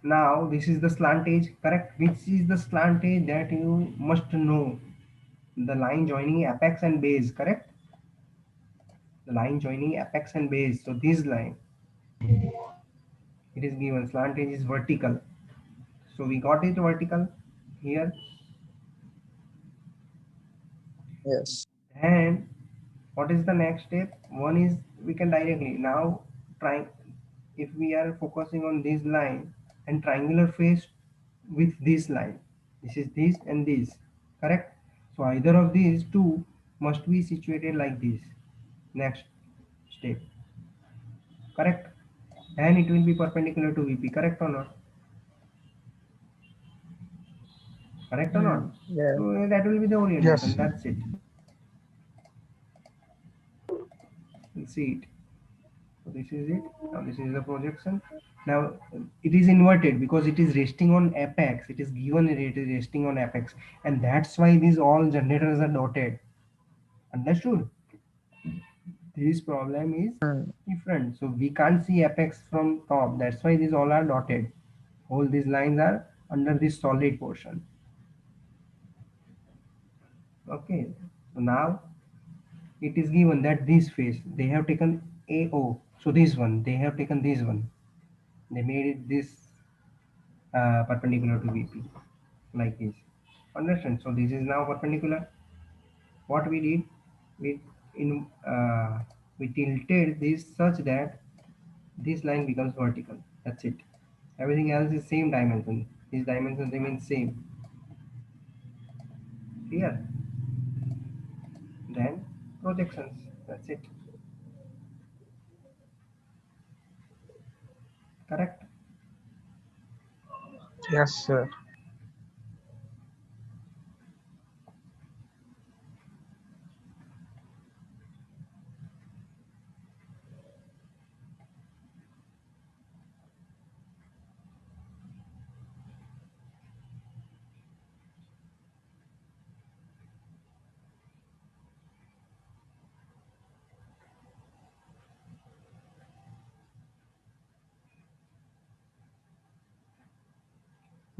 now this is the slant edge, correct? Which is the slant edge that you must know? The line joining apex and base, correct? The line joining apex and base. So this line, it is given slant edge is vertical. So we got it vertical here. Yes. And what is the next step? One is we can directly now try, if we are focusing on this line and triangular face with this line, this is this and this, correct? So either of these two must be situated like this. Next step, correct? And it will be perpendicular to VP, correct or not? Correct or not? Yeah. So that will be the orientation. Yes. That's it. We'll see it. So this is it. Now this is the projection. Now it is inverted because it is resting on apex. It is given it is resting on apex, and that's why these all generators are dotted. Understood? This problem is Hmm. different. So we can't see apex from top. That's why these all are dotted. All these lines are under this solid portion. Okay. So now it is given that this face they have taken AO. So this one they have taken this one. They made it this perpendicular to VP like this. Understand? So this is now perpendicular. What we did, we in we tilted this such that this line becomes vertical. That's it. Everything else is same dimension. These dimensions remain same. Here, then projections. That's it. Correct. Yes, sir.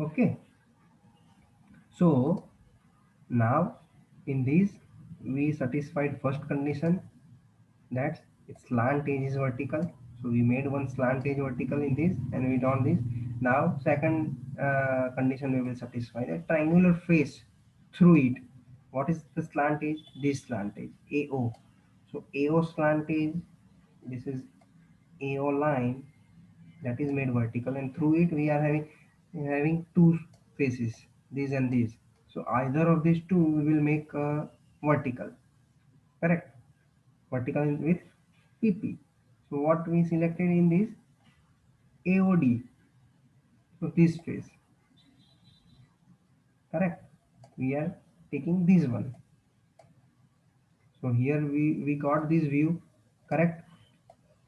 Okay. So now in this we satisfied first condition, that its slant edge is vertical. So we made one slant edge vertical in this and we done this. Now second condition we will satisfy, that triangular face through it. What is the slant edge? This slant edge AO. So AO slant edge, this is AO line that is made vertical, and through it we are having two faces, this and this. So either of these two we will make vertical, correct? Vertical with PP. So what we selected in this AOD, so this face, correct? We are taking this one. So here we got this view, correct?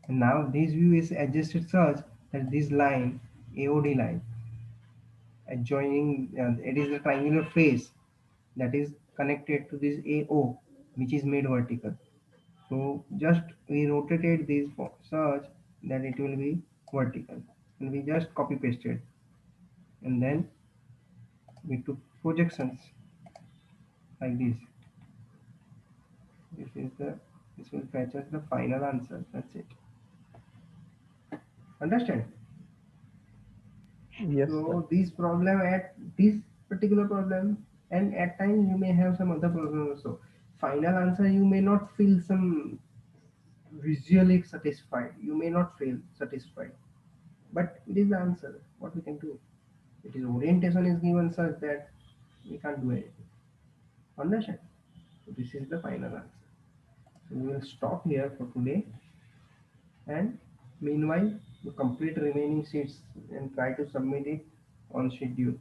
And now this view is adjusted such that this line, AOD line, adjoining, it is the triangular face that is connected to this AO, which is made vertical. So just we rotated this such that it will be vertical, and we just copy pasted, and then we took projections like this. This will fetch us the final answer. That's it. Understand? Yes, sir. So this problem, at this particular problem, and at times you may have some other problem also. Final answer you may not feel some visually satisfied. You may not feel satisfied, but it is the answer. What we can do? It is orientation is given such that we can't do anything. Understand? So this is the final answer. So we will stop here for today, and meanwhile you complete remaining sheets and try to submit it on schedule.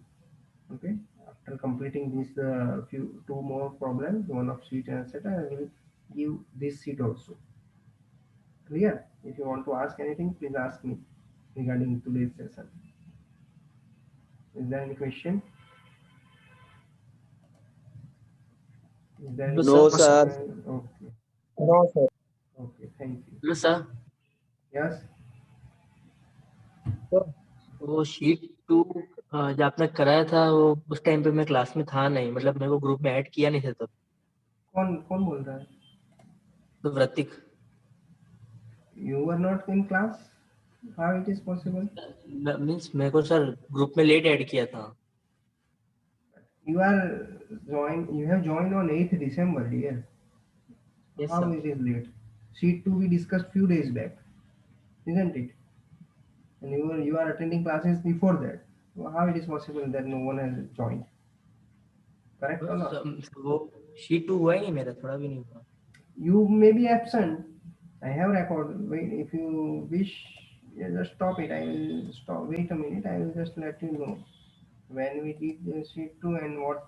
Okay, after completing these two more problems, one of sheet and etc., I will give this sheet also. Clear? If you want to ask anything, please ask me regarding today's session. Is there any question? Is there any No, sir. question? Okay. No, sir. Okay, thank you. No, sir. Yes. वो sheet 2 जब आपने कराया था वो उस time पे मैं class में था नहीं, मतलब मेरे को ग्रुप में ऐड किया नहीं था तब। कौन कौन बोल रहा है? तो व्रतिक You were not in class? How it is possible? Means मेरे को सर ग्रुप में लेट ऐड किया था। You have joined on 8th December, dear. Yes, How sir. it is late? Sheet 2 we discussed few days back, isn't it? And you are attending classes before that. So how it is possible that no one has joined? Correct or not? वो sheet 2 हुआ ही नहीं मेरा, थोड़ा भी नहीं हुआ। You may be absent. I have record. Wait, if you wish, yeah, just stop it. I will stop. Wait a minute. I will just let you know when we did the sheet 2 and what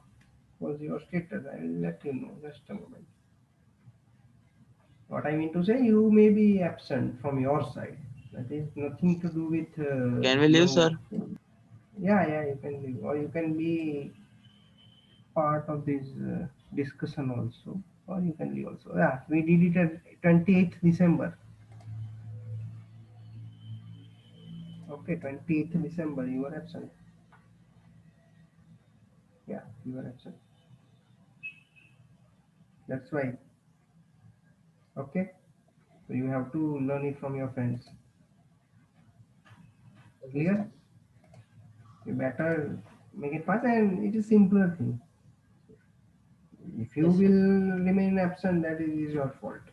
was your status. I will let you know. Just a moment. What I mean to say, you may be absent from your side. That is nothing to do with. Can we leave, sir? Yeah, you can leave, or you can be part of this discussion also, or you can leave also. Yeah, we did it at 28th December. Okay, 28th December, you were absent. Yeah, you were absent. That's why. Okay, so you have to learn it from your friends. Clear? You better make it fast, and it is simpler thing. If you Yes, sir. will remain absent, that is your fault,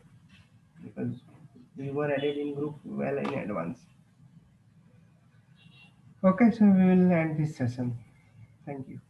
because you were added in group well in advance. Okay, so we will end this session. Thank you.